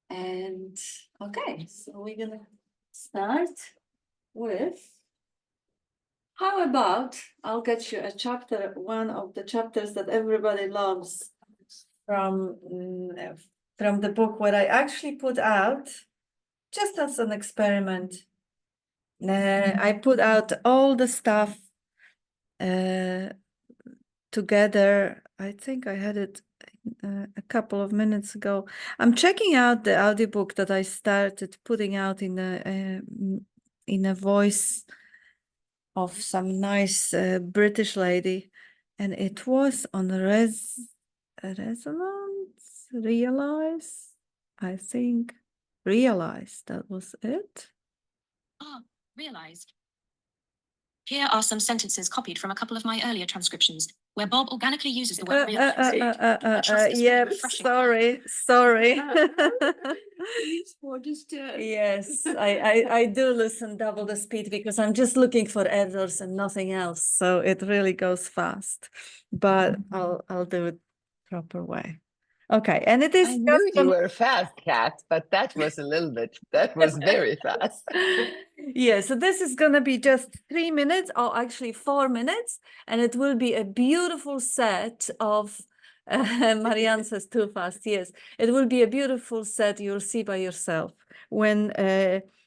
And okay, so we're gonna start with, how about I'll get you a chapter, one of the chapters that everybody loves from the book, what I actually put out just as an experiment. I put out all the stuff together. I think I had it a couple of minutes ago. I'm checking out the audiobook that I started putting out in a voice of some nice British lady, and it was on resonance, realize, I think, realize, that was it. Ah, realized. Here are some sentences copied from a couple of my earlier transcriptions, where Bob organically uses the word realize. Yeah, sorry. What is that? Yes, I do listen double the speed because I'm just looking for errors and nothing else. So it really goes fast, but I'll do it proper way. Okay, and it is I knew you were fast, Kat, but that was very fast. Yeah, so this is going to be just 3 minutes, or actually 4 minutes, and it will be a beautiful set of, Marianne says too fast, yes, it will be a beautiful set you'll see by yourself when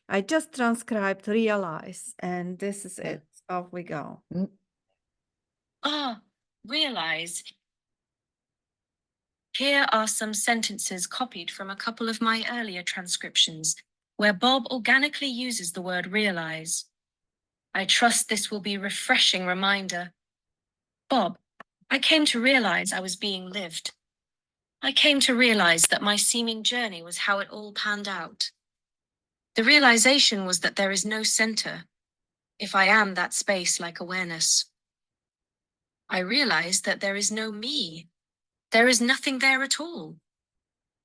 I just transcribed realize, and this is it. Off we go. Ah, realize. Here are some sentences copied from a couple of my earlier transcriptions, where Bob organically uses the word realize. I trust this will be a refreshing reminder. Bob, I came to realize I was being lived. I came to realize that my seeming journey was how it all panned out. The realization was that there is no center, if I am that space like awareness. I realized that there is no me. There is nothing there at all.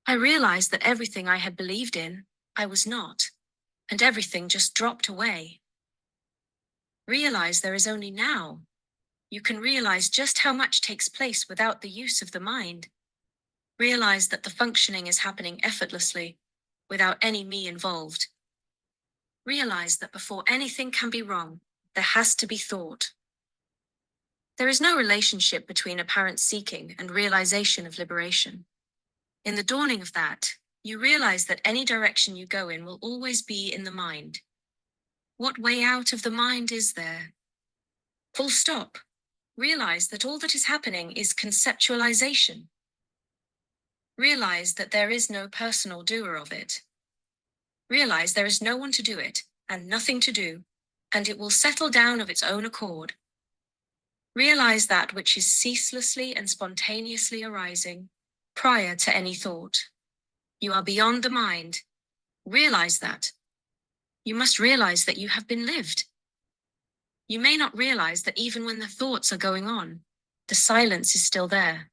I realized that everything I had believed in, I was not, and everything just dropped away. Realize there is only now. You can realize just how much takes place without the use of the mind. Realize that the functioning is happening effortlessly, without any me involved. Realize that before anything can be wrong, there has to be thought. There is no relationship between apparent seeking and realization of liberation. In the dawning of that, you realize that any direction you go in will always be in the mind. What way out of the mind is there? Full stop. Realize that all that is happening is conceptualization. Realize that there is no personal doer of it. Realize there is no one to do it, and nothing to do, and it will settle down of its own accord. Realize that which is ceaselessly and spontaneously arising, prior to any thought. You are beyond the mind. Realize that. You must realize that you have been lived. You may not realize that even when the thoughts are going on, the silence is still there.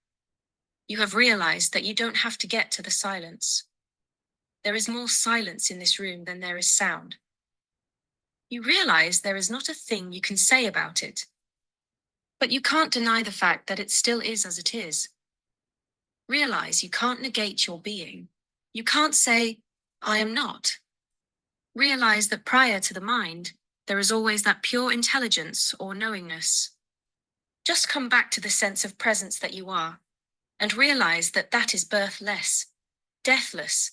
You have realized that you don't have to get to the silence. There is more silence in this room than there is sound. You realize there is not a thing you can say about it. But you can't deny the fact that it still is as it is. Realize you can't negate your being. You can't say, I am not. Realize that prior to the mind, there is always that pure intelligence or knowingness. Just come back to the sense of presence that you are, and realize that that is birthless, deathless,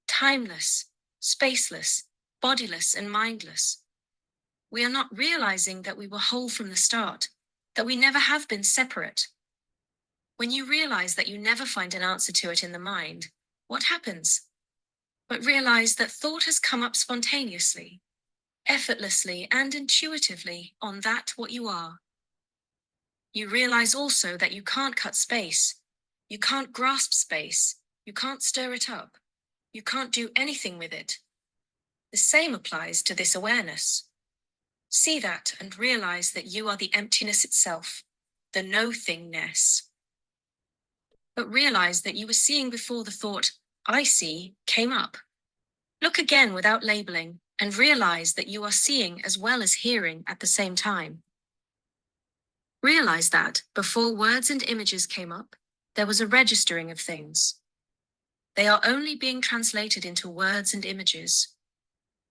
timeless, spaceless, bodiless, and mindless. We are not realizing that we were whole from the start, that we never have been separate. When you realize that you never find an answer to it in the mind, what happens? But realize that thought has come up spontaneously, effortlessly, and intuitively on that what you are. You realize also that you can't cut space, you can't grasp space, you can't stir it up, you can't do anything with it. The same applies to this awareness. See that and realize that you are the emptiness itself, the no-thingness. But realize that you were seeing before the thought, I see, came up. Look again without labeling and realize that you are seeing as well as hearing at the same time. Realize that before words and images came up, there was a registering of things. They are only being translated into words and images.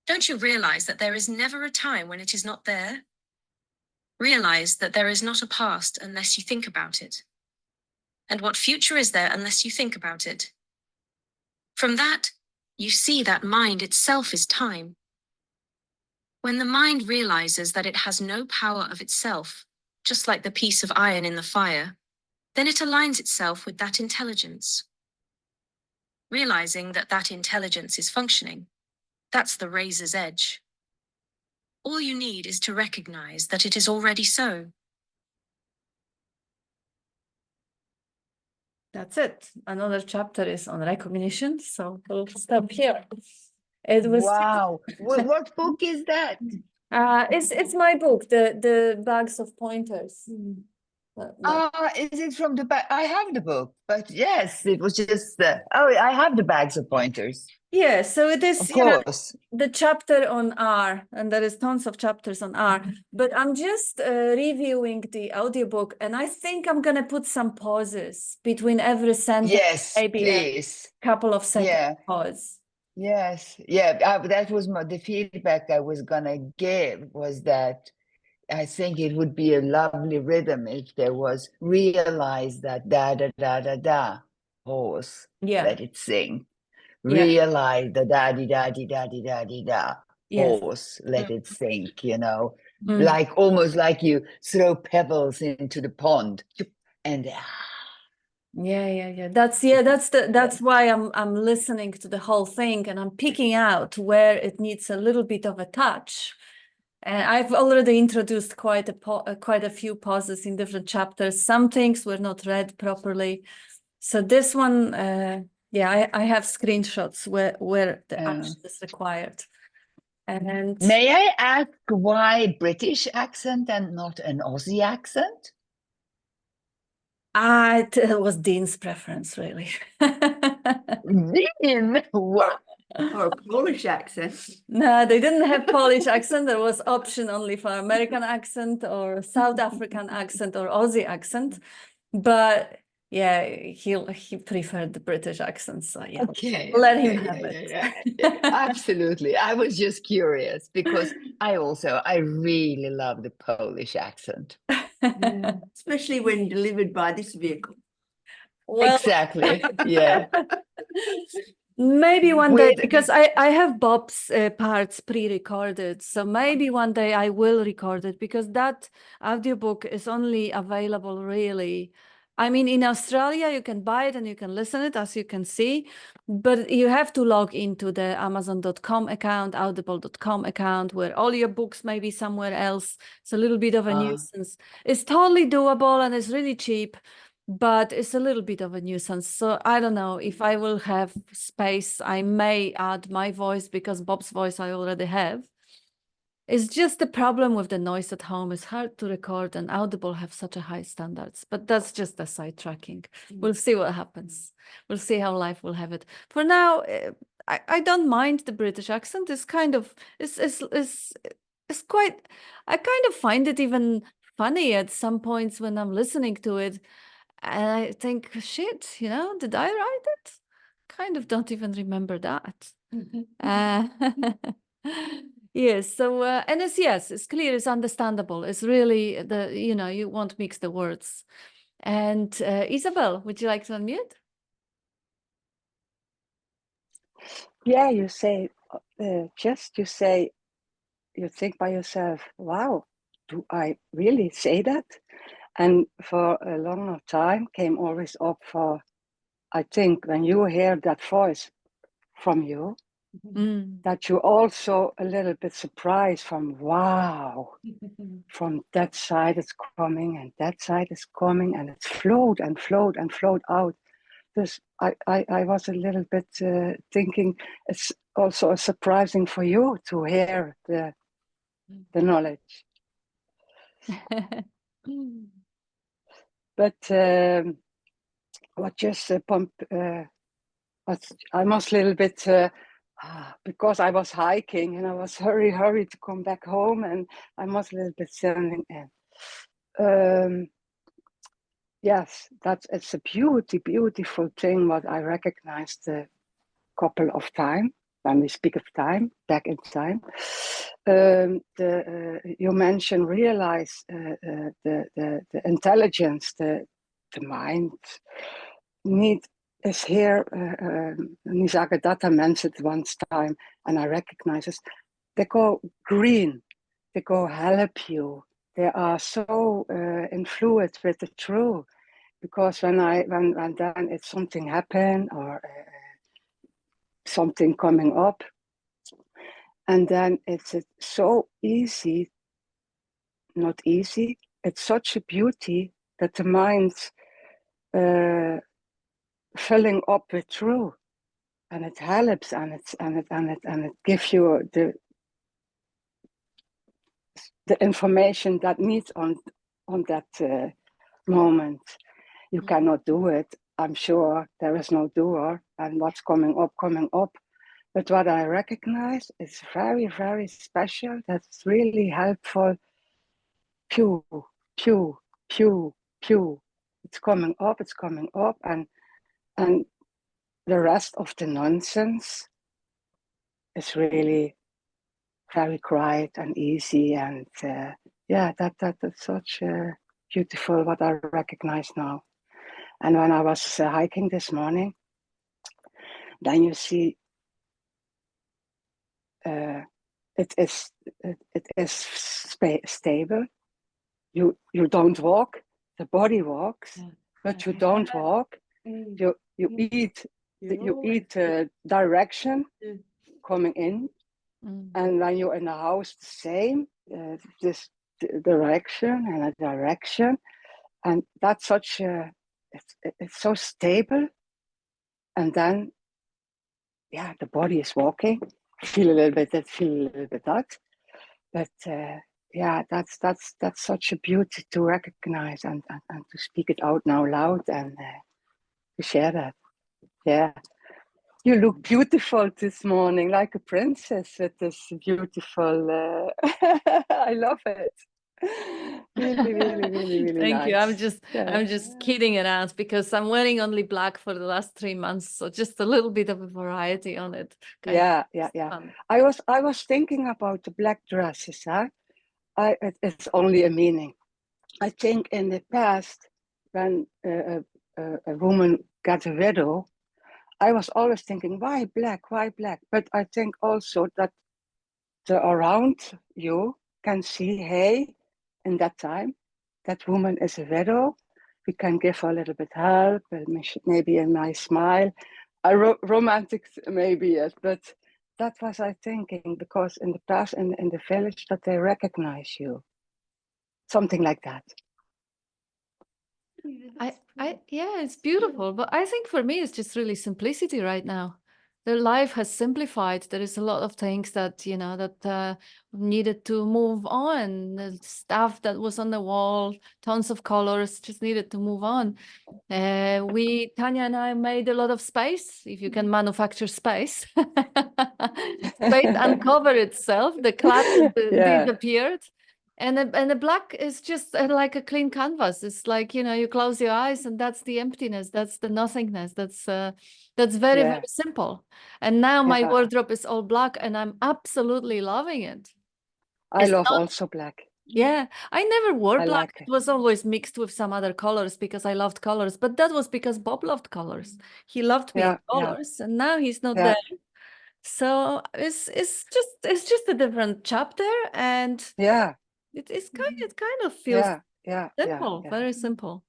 Don't you realize that there is never a time when it is not there? Realize that there is not a past unless you think about it. And what future is there unless you think about it? From that, you see that mind itself is time. When the mind realizes that it has no power of itself, just like the piece of iron in the fire, then it aligns itself with that intelligence. Realizing that that intelligence is functioning, that's the razor's edge. All you need is to recognize that it is already so. That's it. Another chapter is on recognition, so we'll stop here. It was Wow. What book is that? it's my book, the bags of pointers. Is it from the back? I have the book, but yes, it was just I have the bags of pointers. Yeah, so it is, Of you know, course. the chapter on R, and there is tons of chapters on R, but I'm just reviewing the audiobook, and I think I'm gonna put some pauses between every sentence, Yes, maybe please. a couple of seconds Yeah. pause. Yes. Yeah. That was the feedback I was gonna give, was that I think it would be a lovely rhythm if there was realize that da da da da da, pause, Yeah, let it sing. yeah, Realize the da di da di da di da di da, yes. pause, let it sink, Mm. like almost like you throw pebbles into the pond and Yeah. That's why I'm listening to the whole thing, and I'm picking out where it needs a little bit of a touch. And I've already introduced quite a few pauses in different chapters. Some things were not read properly. So this one, I have screenshots where the action is required. And May I ask why British accent and not an Aussie accent? it was Dean's preference, really. Dean, wow. Or a Polish accent. No, they didn't have Polish accent. There was option only for American accent or South African accent or Aussie accent. But yeah, he preferred the British accent. So yeah, Okay. let him Okay, have yeah, it. yeah. Absolutely. I was just curious because I really love the Polish accent. Yeah. Especially when delivered by this vehicle. Well, Exactly. Yeah. maybe one day, With because I have Bob's parts pre-recorded, so maybe one day I will record it, because that audiobook is only available really. I mean, in Australia, you can buy it and you can listen it, as you can see, but you have to log into the Amazon.com account, Audible.com account, where all your books may be somewhere else. It's a little bit of a nuisance. It's totally doable and it's really cheap, but it's a little bit of a nuisance. So I don't know if I will have space. I may add my voice, because Bob's voice I already have. It's just the problem with the noise at home. It's hard to record, and Audible have such a high standards, but that's just a sidetracking. We'll see what happens. We'll see how life will have it. For now, I don't mind the British accent. It's kind of, it's quite, I kind of find it even funny at some points when I'm listening to it. And I think, shit, did I write it? Kind of don't even remember that. Uh, yes, so, and it's clear, it's understandable. It's really you won't mix the words. And Isabel, would you like to unmute? Yeah, you say, you think by yourself, wow, do I really say that? And for a longer time came always up for, I think, when you hear that voice from you, that you also a little bit surprised from, wow, from that side it's coming and that side is coming, and it's flowed and flowed and flowed out. Dus I was a little bit thinking it's also surprising for you to hear the knowledge. But what just I was a little bit because I was hiking and I was hurry to come back home, and I was a little bit standing. Yes, it's a beautiful thing what I recognized couple of time, when we speak of time, back in time, you mentioned realize the intelligence, the mind need is here. Nisargadatta mentioned it once time, and I recognize it. They go green. They go help you. They are so influenced with the truth, because when then it's something happen or something coming up, and then it's so easy, not easy. It's such a beauty that the mind's filling up with truth, and it helps, and it gives you the information that needs on that moment. You cannot do it. I'm sure there is no doer, and what's coming up. But what I recognize is very, very special. That's really helpful. Pew, pew, pew, pew. It's coming up, and the rest of the nonsense is really very quiet and easy, and that's such beautiful what I recognize now. And when I was hiking this morning, then you see it is stable. You don't walk, the body walks, but you don't walk. You eat direction coming in, and when you're in the house, the same this direction and a direction, and that's such a it's so stable. And then the body is walking. Feel a little bit that, but that's such a beauty to recognize and to speak it out now loud, and to share that. Yeah, you look beautiful this morning, like a princess with this beautiful. I love it. Really Thank nice. you. I'm just kidding around, because I'm wearing only black for the last 3 months, so just a little bit of a variety on it. Yeah. I was thinking about the black dresses. It's only a meaning. I think in the past, when a woman got a widow, I was always thinking, why black? Why black? But I think also that the around you can see, hey, in that time, that woman is a widow. We can give her a little bit help, and maybe a nice smile. Romantic maybe, yes, but that was I thinking, because in the past, in the village, that they recognize you. Something like that. It's beautiful, but I think for me it's just really simplicity right now. The life has simplified. There is a lot of things that that needed to move on. The stuff that was on the wall, tons of colors, just needed to move on. Tanya and I made a lot of space. If you can manufacture space, space uncovered itself. The clutter disappeared. And the black is just like a clean canvas. It's like, you close your eyes and that's the emptiness. That's the nothingness. That's very, very simple. And now my wardrobe is all black and I'm absolutely loving it. I love also black. Yeah, I never wore black. It was always mixed with some other colors because I loved colors. But that was because Bob loved colors. He loved me in colors, and now he's not there. So it's just a different chapter, and it kind of feels simple, very simple.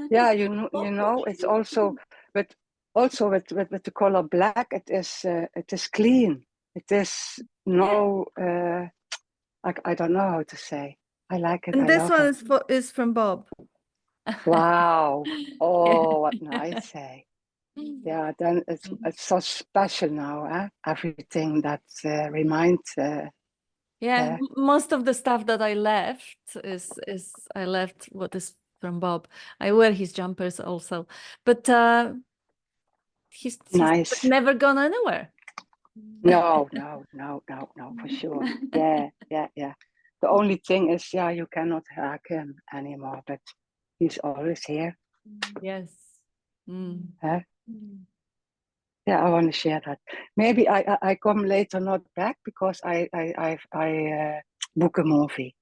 Yeah, you know, it's also, but also with the color black, it is clean. It is no, I don't know how to say. I like it. And this one is from Bob. Wow! Oh, what nice say. Yeah, then it's so special now. Everything that reminds. Most of the stuff that I left is I left what is from Bob. I wear his jumpers also, but he's nice. Never gone anywhere. No, for sure. Yeah. The only thing is, you cannot hack him anymore, but he's always here. Yes. Huh? Yeah, I want to share that. Maybe I come later, not back, because I book a movie.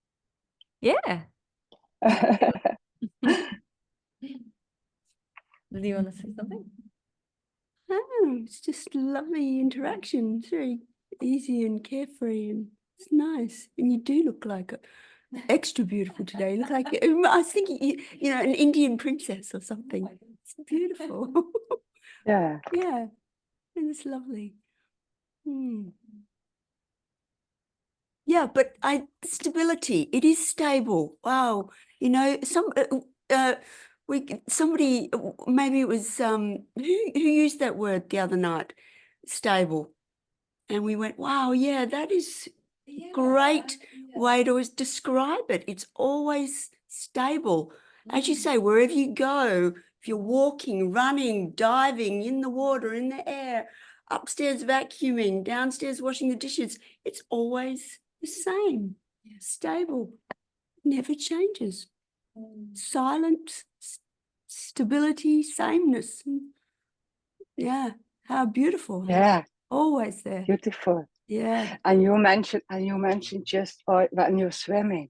Yeah. Do you want to say something? Oh, it's just lovely interaction. It's very easy and carefree, and it's nice. And you do look like extra beautiful today. You look like I was thinking, you know, an Indian princess or something. It's beautiful. Yeah. Yeah, and it's lovely. Hmm. Yeah, but stability. It is stable. Wow, you know, somebody, maybe it was who used that word the other night, stable, and we went, wow, yeah, that is great way to describe it. It's always stable. As you say, wherever you go, if you're walking, running, diving, in the water, in the air, upstairs vacuuming, downstairs washing the dishes, it's always the same, stable, never changes. Silent, stability, sameness. Yeah, how beautiful. Huh? Yeah, Always there. beautiful. Yeah. And you mentioned just when you're swimming.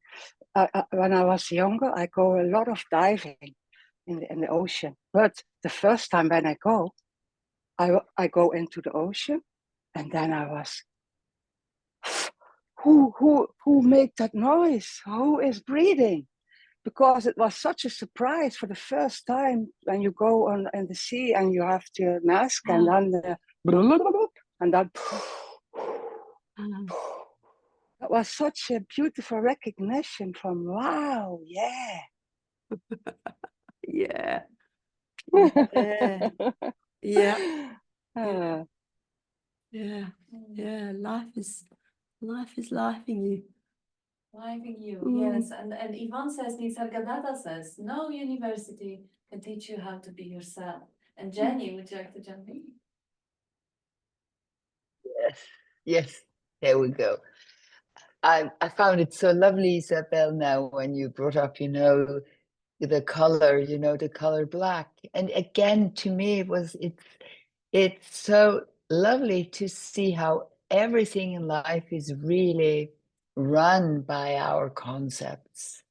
When I was younger, I go a lot of diving in the ocean. But the first time when I go into the ocean, and then I was, who made that noise? Who is breathing? Because it was such a surprise for the first time when you go on in the sea and you have the mask and then the and then that was such a beautiful recognition from wow, yeah. Yeah. Yeah. Yeah. Uh, Yeah. Yeah. Life is laughing you. Living you, Mm. yes. And Yvonne says, Nisargadatta says, no university can teach you how to be yourself. And Jenny, would you like to jump in? Yes, yes, there we go. I found it so lovely, Isabel, now when you brought up, the color, the color black. And again, to me, it's so lovely to see how everything in life is really run by our concepts.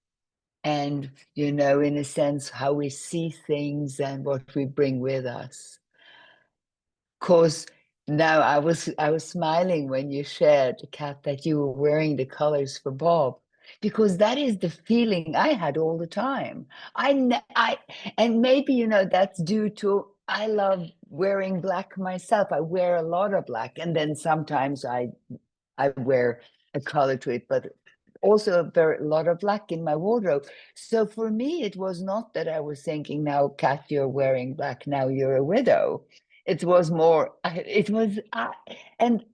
And, in a sense, how we see things and what we bring with us. Course, now I was smiling when you shared, Kat, that you were wearing the colors for Bob, because that is the feeling I had all the time. And maybe that's due to I love wearing black myself. I wear a lot of black, and then sometimes I wear a color to it, but also a lot of black in my wardrobe. So for me, it was not that I was thinking, now, Kat, you're wearing black, now you're a widow. It was more, and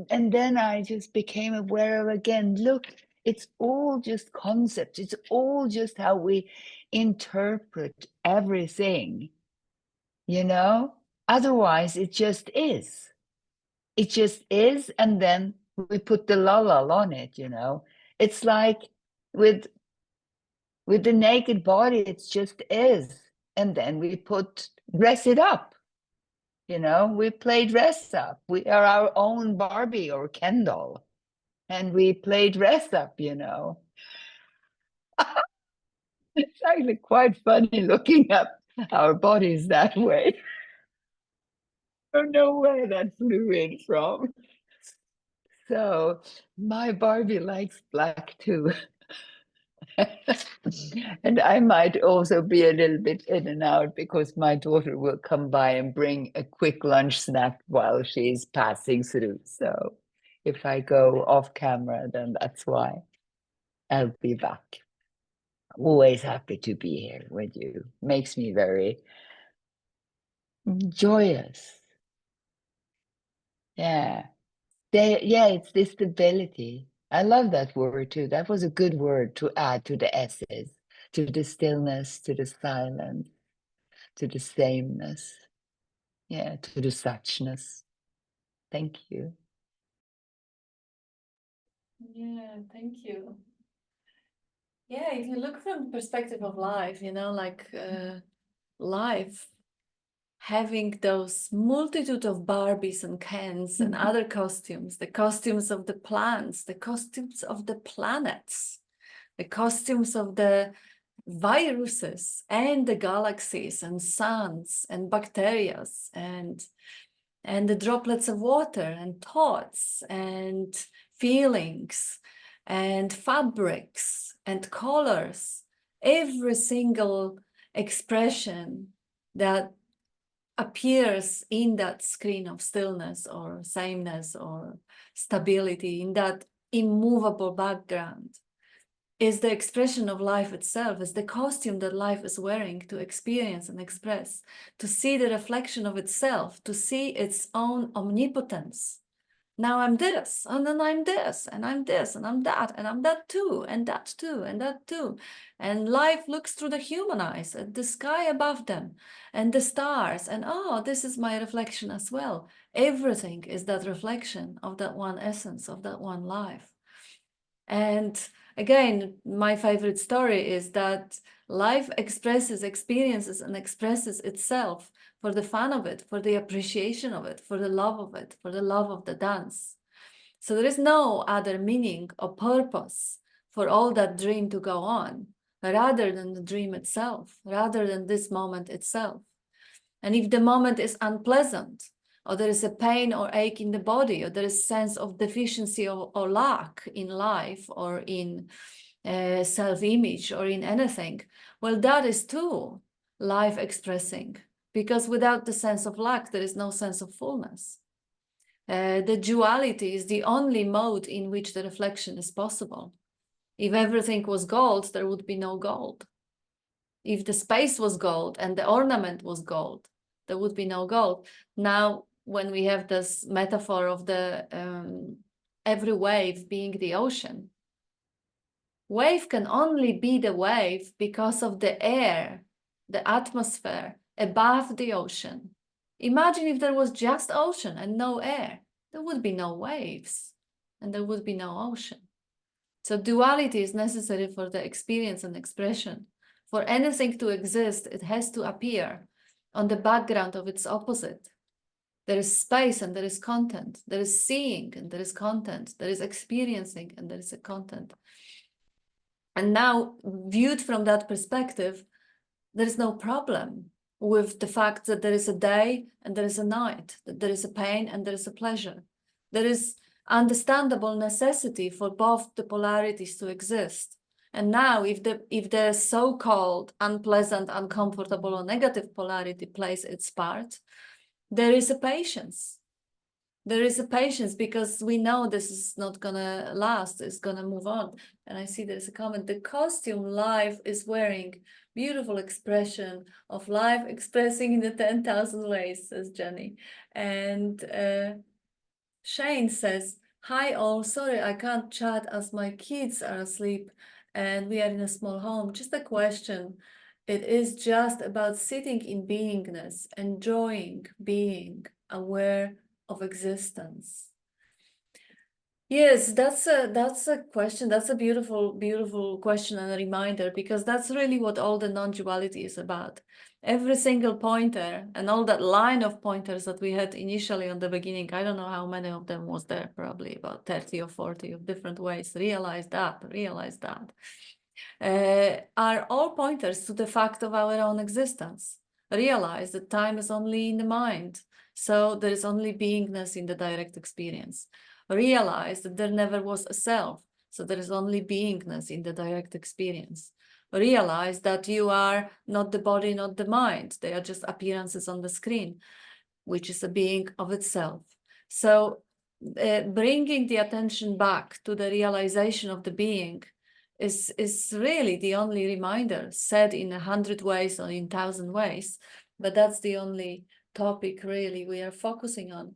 then I just became aware of again, look, it's all just concepts. It's all just how we interpret everything, Otherwise, it just is. It just is, and then we put the la on it, It's like with the naked body, it just is. And then we dress it up, we play dress up. We are our own Barbie or Ken doll, and we play dress up, It's actually quite funny looking at our bodies that way. I don't know where that flew in from. So my Barbie likes black too. And I might also be a little bit in and out because my daughter will come by and bring a quick lunch snack while she's passing through. So if I go off camera, then that's why. I'll be back. Always happy to be here with you. Makes me very joyous. Yeah. It's the stability. I love that word too. That was a good word to add to the S's, to the stillness, to the silence, to the sameness, to the suchness. Thank you. Yeah, thank you. Yeah, if you look from the perspective of life, like life having those multitude of Barbies and Kens and other costumes, the costumes of the plants, the costumes of the planets, the costumes of the viruses and the galaxies and suns and bacteria and the droplets of water and thoughts and feelings and fabrics and colors, every single expression that appears in that screen of stillness or sameness or stability, in that immovable background, is the expression of life itself, is the costume that life is wearing to experience and express, to see the reflection of itself, to see its own omnipotence. Now I'm this, and then I'm this, and I'm this, and I'm that too, and that too, and that too. And life looks through the human eyes at the sky above them and the stars, and oh, this is my reflection as well. Everything is that reflection of that one essence, of that one life. And again, my favorite story is that life expresses, experiences, and expresses itself for the fun of it, for the appreciation of it, for the love of it, for the love of the dance. So there is no other meaning or purpose for all that dream to go on, rather than the dream itself, rather than this moment itself. And if the moment is unpleasant, or there is a pain or ache in the body, or there is a sense of deficiency or lack in life, or in self-image, or in anything, well, that is too life expressing, because without the sense of lack, there is no sense of fullness. The duality is the only mode in which the reflection is possible. If everything was gold, there would be no gold. If the space was gold and the ornament was gold, there would be no gold. Now, when we have this metaphor of the every wave being the ocean, wave can only be the wave because of the air, the atmosphere above the ocean. Imagine if there was just ocean and no air, there would be no waves and there would be no ocean. So duality is necessary for the experience and expression. For anything to exist, it has to appear on the background of its opposite. There is space and there is content. There is seeing and there is content. There is experiencing and there is a content. And now, viewed from that perspective, there is no problem with the fact that there is a day and there is a night, that there is a pain and there is a pleasure. There is understandable necessity for both the polarities to exist. And now, if the so-called unpleasant, uncomfortable, or negative polarity plays its part, there is a patience. There is a patience, because we know this is not gonna last, it's gonna move on. And I see there's a comment, the costume life is wearing, beautiful expression of life expressing in the 10,000 ways, says Jenny. And Shane says, hi all, sorry I can't chat as my kids are asleep and we are in a small home. Just a question. It is just about sitting in beingness, enjoying being, aware of existence. Yes, that's a question. That's a beautiful question and a reminder, because that's really what all the non-duality is about. Every single pointer and all that line of pointers that we had initially on the beginning, I don't know how many of them was there, probably about 30 or 40 of different ways. Realize that, are all pointers to the fact of our own existence. Realize that time is only in the mind, so there is only beingness in the direct experience. Realize that there never was a self, so there is only beingness in the direct experience. Realize that you are not the body, not the mind. They are just appearances on the screen, which is a being of itself. So bringing the attention back to the realization of the being is really the only reminder, said in 100 ways or in 1,000 ways, but that's the only topic really we are focusing on.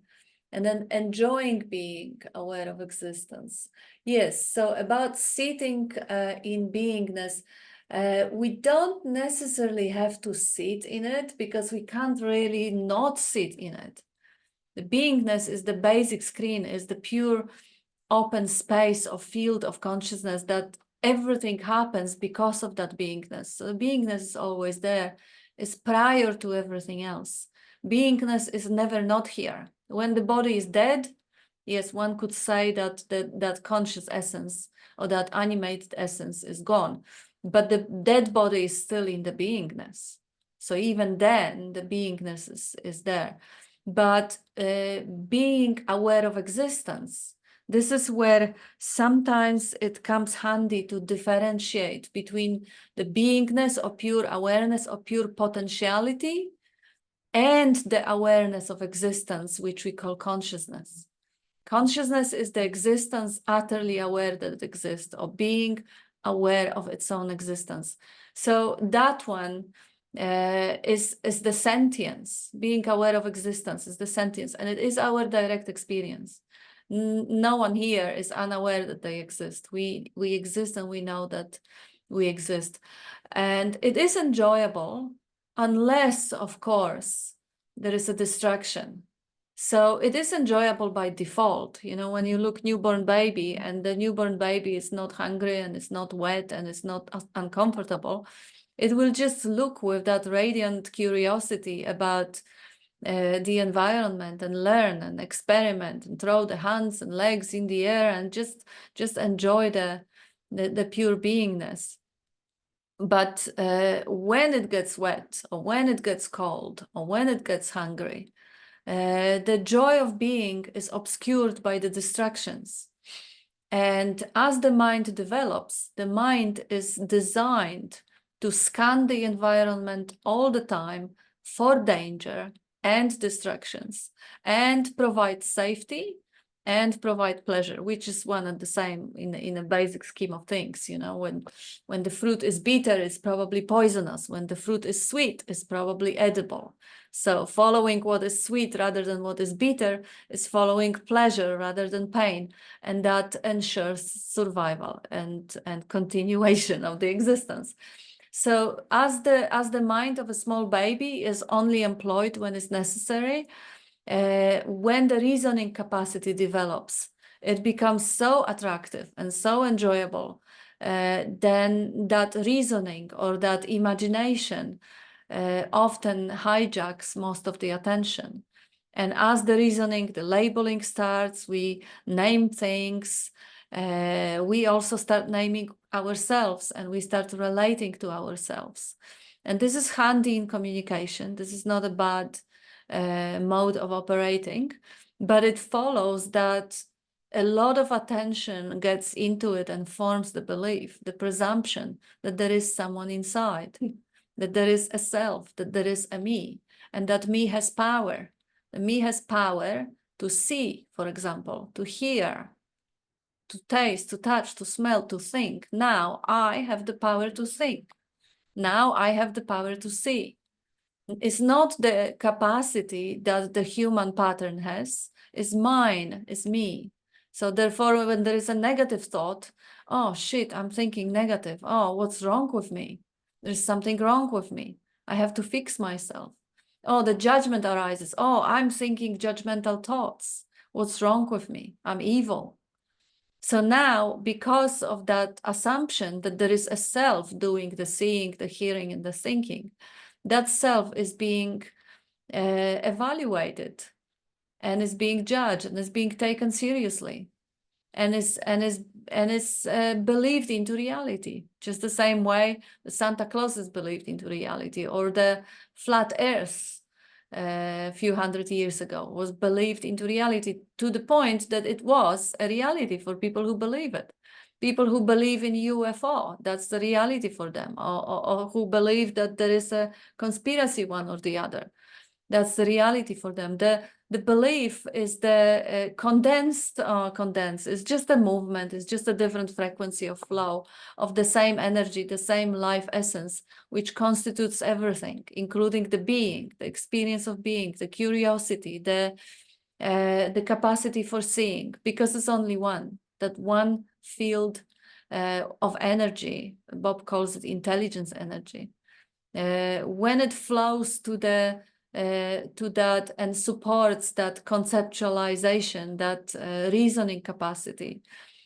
And then enjoying being aware of existence. Yes, so about sitting in beingness, we don't necessarily have to sit in it, because we can't really not sit in it. The beingness is the basic screen, is the pure open space of field of consciousness that everything happens because of that beingness. So the beingness is always there. is prior to everything else. Beingness is never not here. When the body is dead, yes, one could say that that conscious essence or that animated essence is gone, but the dead body is still in the beingness. So even then, the beingness is there. But being aware of existence, this is where sometimes it comes handy to differentiate between the beingness or pure awareness or pure potentiality and the awareness of existence, which we call consciousness. Consciousness is the existence utterly aware that it exists, or being aware of its own existence. So that one is the sentience. Being aware of existence is the sentience, and it is our direct experience. No one here is unaware that they exist. We exist, and we know that we exist. And it is enjoyable unless, of course, there is a distraction. So it is enjoyable by default. You know, when you look newborn baby and the newborn baby is not hungry and it's not wet and it's not uncomfortable, it will just look with that radiant curiosity about the environment and learn and experiment and throw the hands and legs in the air and just enjoy the pure beingness. But when it gets wet or when it gets cold or when it gets hungry, the joy of being is obscured by the distractions. And as the mind develops, the mind is designed to scan the environment all the time for danger and distractions, and provide safety and provide pleasure, which is one and the same in a basic scheme of things. You know, when the fruit is bitter, it's probably poisonous. When the fruit is sweet, it's probably edible. So following what is sweet rather than what is bitter is following pleasure rather than pain. And that ensures survival and continuation of the existence. So as the mind of a small baby is only employed when it's necessary, when the reasoning capacity develops, it becomes so attractive and so enjoyable, then that reasoning or that imagination often hijacks most of the attention. And as the reasoning, the labeling starts, we name things, we also start naming ourselves and we start relating to ourselves. And this is handy in communication. This is not a bad mode of operating, but it follows that a lot of attention gets into it and forms the belief, the presumption that there is someone inside, that there is a self, that there is a me, and that me has power. The me has power to see, for example, to hear, to taste, to touch, to smell, to think. Now I have the power to think. Now I have the power to see. It's not the capacity that the human pattern has, it's mine, it's me. So therefore, when there is a negative thought, oh shit, I'm thinking negative. Oh, what's wrong with me? There's something wrong with me. I have to fix myself. Oh, the judgment arises. Oh, I'm thinking judgmental thoughts. What's wrong with me? I'm evil. So now, because of that assumption that there is a self doing the seeing, the hearing, and the thinking, that self is being evaluated and is being judged and is being taken seriously and is believed into reality, just the same way the Santa Claus is believed into reality, or the flat earth a few hundred years ago was believed into reality, to the point that it was a reality for people who believe it. People who believe in UFO, that's the reality for them, or who believe that there is a conspiracy, one or the other. That's the reality for them. The belief is the condensed, it's just a movement, it's just a different frequency of flow of the same energy, the same life essence, which constitutes everything, including the being, the experience of being, the curiosity, the capacity for seeing, because it's only one, that one field of energy. Bob calls it intelligence energy. When it flows to that and supports that conceptualization, that reasoning capacity,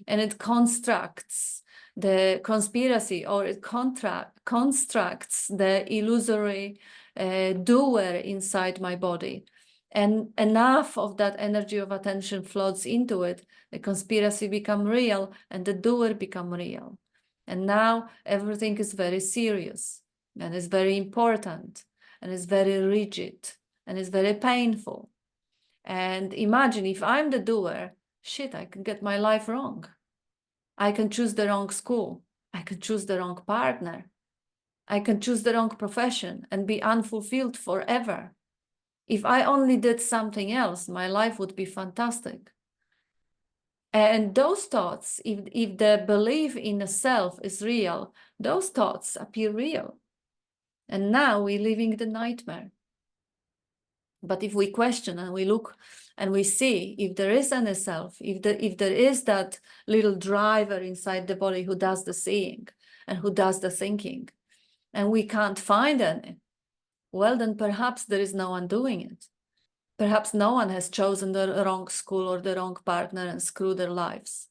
and it constructs the conspiracy, or it constructs the illusory doer inside my body. And enough of that energy of attention flows into it, the conspiracy become real and the doer become real. And now everything is very serious and is very important and is very rigid and is very painful. And imagine if I'm the doer, shit, I can get my life wrong. I can choose the wrong school. I can choose the wrong partner. I can choose the wrong profession and be unfulfilled forever. If I only did something else, my life would be fantastic. And those thoughts, if the belief in a self is real, those thoughts appear real. And now we're living the nightmare. But if we question and we look and we see if there is any self, if there is that little driver inside the body who does the seeing and who does the thinking, and we can't find any, well, then perhaps there is no one doing it. Perhaps no one has chosen the wrong school or the wrong partner and screwed their lives.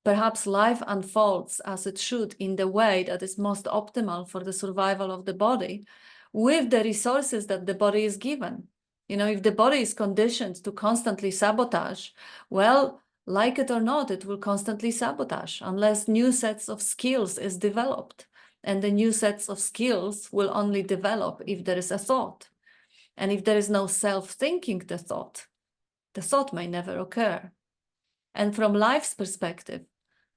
Perhaps life unfolds as it should in the way that is most optimal for the survival of the body with the resources that the body is given. You know, if the body is conditioned to constantly sabotage, well, like it or not, it will constantly sabotage unless new sets of skills is developed. And the new sets of skills will only develop if there is a thought. And if there is no self-thinking the thought may never occur. And from life's perspective,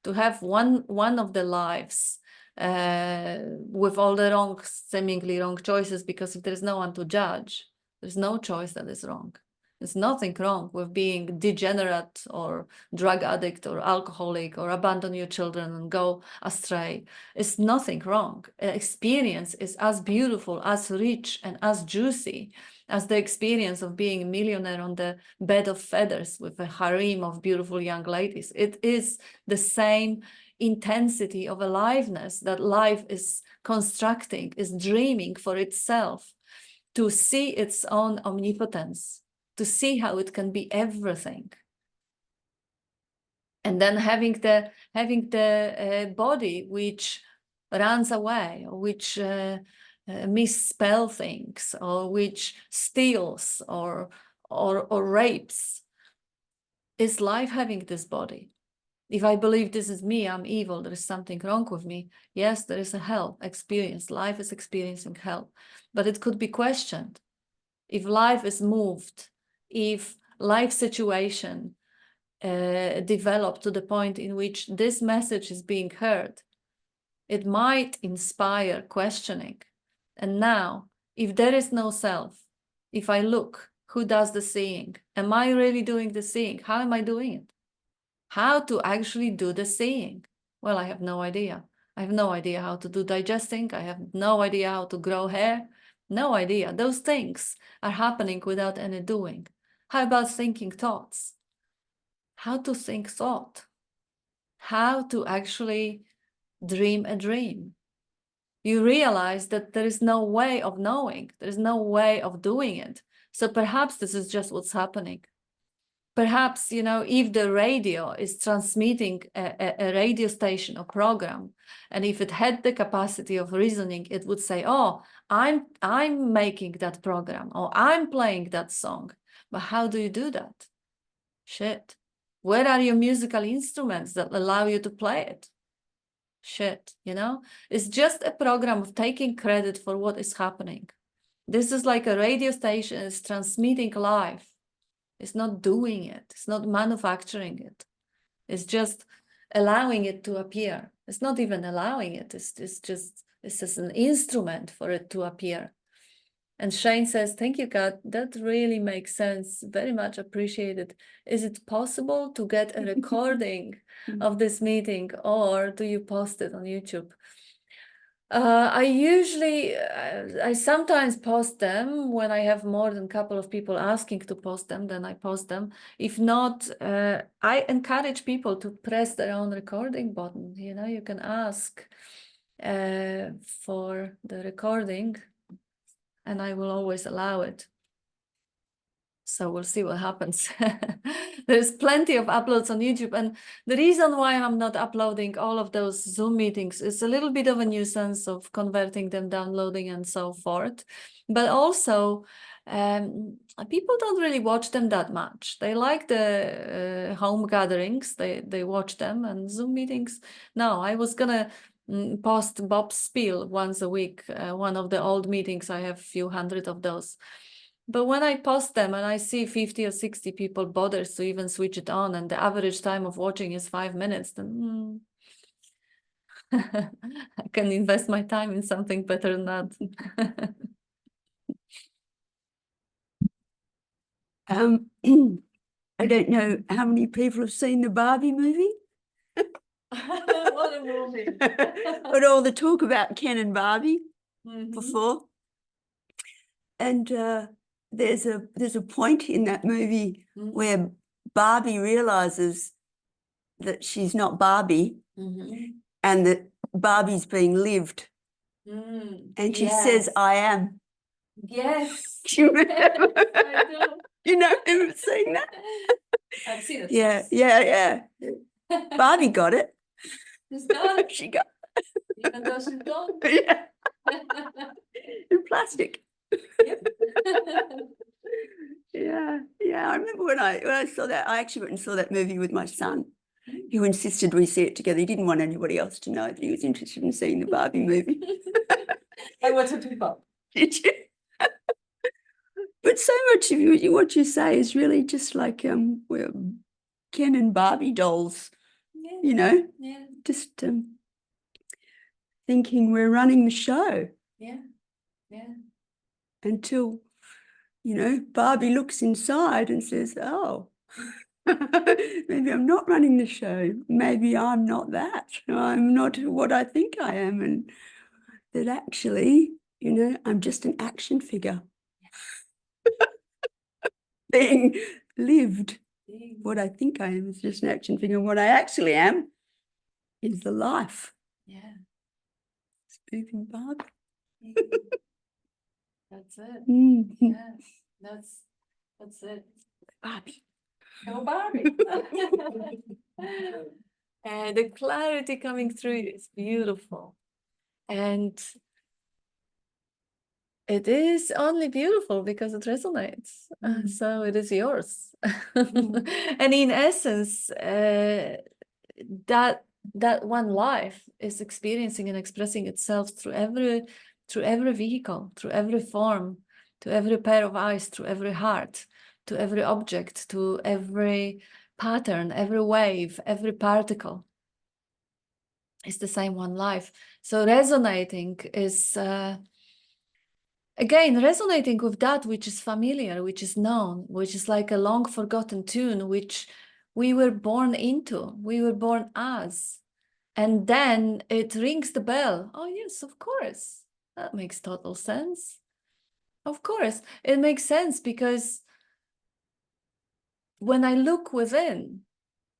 to have one of the lives with all the seemingly wrong choices, because if there's no one to judge, there's no choice that is wrong. There's nothing wrong with being degenerate or drug addict or alcoholic or abandon your children and go astray. It's nothing wrong. Experience is as beautiful, as rich, and as juicy as the experience of being a millionaire on the bed of feathers with a harem of beautiful young ladies. It is the same intensity of aliveness that life is constructing, is dreaming for itself, to see its own omnipotence, to see how it can be everything. And then having the body which runs away, or which misspell things, or which steals or rapes. Is life having this body? If I believe this is me, I'm evil, there is something wrong with me. Yes, there is a hell experience. Life is experiencing hell. But it could be questioned. If life is moved, if life situation developed to the point in which this message is being heard, it might inspire questioning. And now, if there is no self, if I look, who does the seeing? Am I really doing the seeing? How am I doing it? How to actually do the seeing? Well, I have no idea. I have no idea how to do digesting. I have no idea how to grow hair. No idea. Those things are happening without any doing. How about thinking thoughts? How to think thought? How to actually dream a dream? You realize that there is no way of knowing. There is no way of doing it. So perhaps this is just what's happening. Perhaps, you know, if the radio is transmitting a radio station or program, and if it had the capacity of reasoning, it would say, oh, I'm making that program, or I'm playing that song. But how do you do that? Shit. Where are your musical instruments that allow you to play it? Shit, you know? It's just a program of taking credit for what is happening. This is like a radio station is transmitting live. It's not doing it. It's not manufacturing it. It's just allowing it to appear. It's not even allowing it. It's just an instrument for it to appear. And Shane says, thank you, Kat. That really makes sense. Very much appreciated. Is it possible to get a recording of this meeting, or do you post it on YouTube? I sometimes post them when I have more than a couple of people asking to post them, then I post them. If not, I encourage people to press their own recording button. You know, you can ask for the recording, and I will always allow it. So we'll see what happens. There's plenty of uploads on YouTube. And the reason why I'm not uploading all of those Zoom meetings is a little bit of a nuisance of converting them, downloading and so forth. But also, people don't really watch them that much. They like the home gatherings. They watch them, and Zoom meetings. No, I was gonna post Bob's spiel once a week. One of the old meetings, I have a few hundred of those. But when I post them and I see 50 or 60 people bothers to even switch it on, and the average time of watching is 5 minutes, then I can invest my time in something better than that. I don't know how many people have seen the Barbie movie. What a movie. But all the talk about Ken and Barbie before. And there's a point in that movie where Barbie realizes that she's not Barbie and that Barbie's being lived. And she says, I am. Yes. Do you remember? I do. You know, ever seen that? I've seen it. Yeah. Barbie got it. She's got it. She got Even though she's gone. yeah. In plastic. Yep. Yeah. I remember when I saw that. I actually went and saw that movie with my son, who insisted we see it together. He didn't want anybody else to know that he was interested in seeing the Barbie movie. I want to keep up. Did you? But so much of what you say is really just like we're Ken and Barbie dolls, you know, just thinking we're running the show. Yeah. Until, you know, Barbie looks inside and says, oh, maybe I'm not running the show. Maybe I'm not that. I'm not what I think I am. And that actually, you know, I'm just an action figure. Being lived. What I think I am is just an action figure. What I actually am is the life. Yeah. It's moving Barbie. That's it. Yeah. That's it. Barbie. Go Barbie. And the clarity coming through is beautiful. And it is only beautiful because it resonates. So it is yours. And in essence, that one life is experiencing and expressing itself through every vehicle, through every form, to every pair of eyes, through every heart, to every object, to every pattern, every wave, every particle. It's the same one life. So resonating is again, resonating with that which is familiar, which is known, which is like a long forgotten tune, which we were born into, we were born as. And then it rings the bell. Oh, yes, of course. That makes total sense. Of course, it makes sense because when I look within,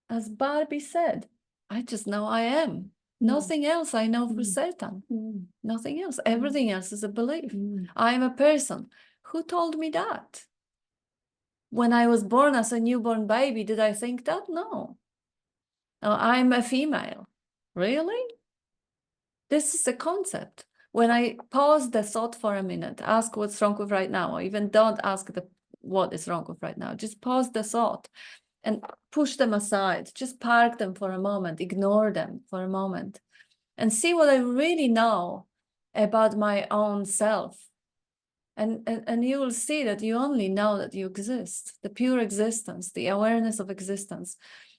as Barbie said, I just know I am. Nothing else I know for certain. Nothing else. Everything else is a belief. I am a person. Who told me that? When I was born as a newborn baby, did I think that? No. I'm a female. Really? This is the concept. When I pause the thought for a minute, ask what's wrong with right now, or even don't ask what is wrong with right now. Just pause the thought and push them aside. Just park them for a moment, ignore them for a moment, and see what I really know about my own self. And you will see that you only know that you exist, the pure existence, the awareness of existence,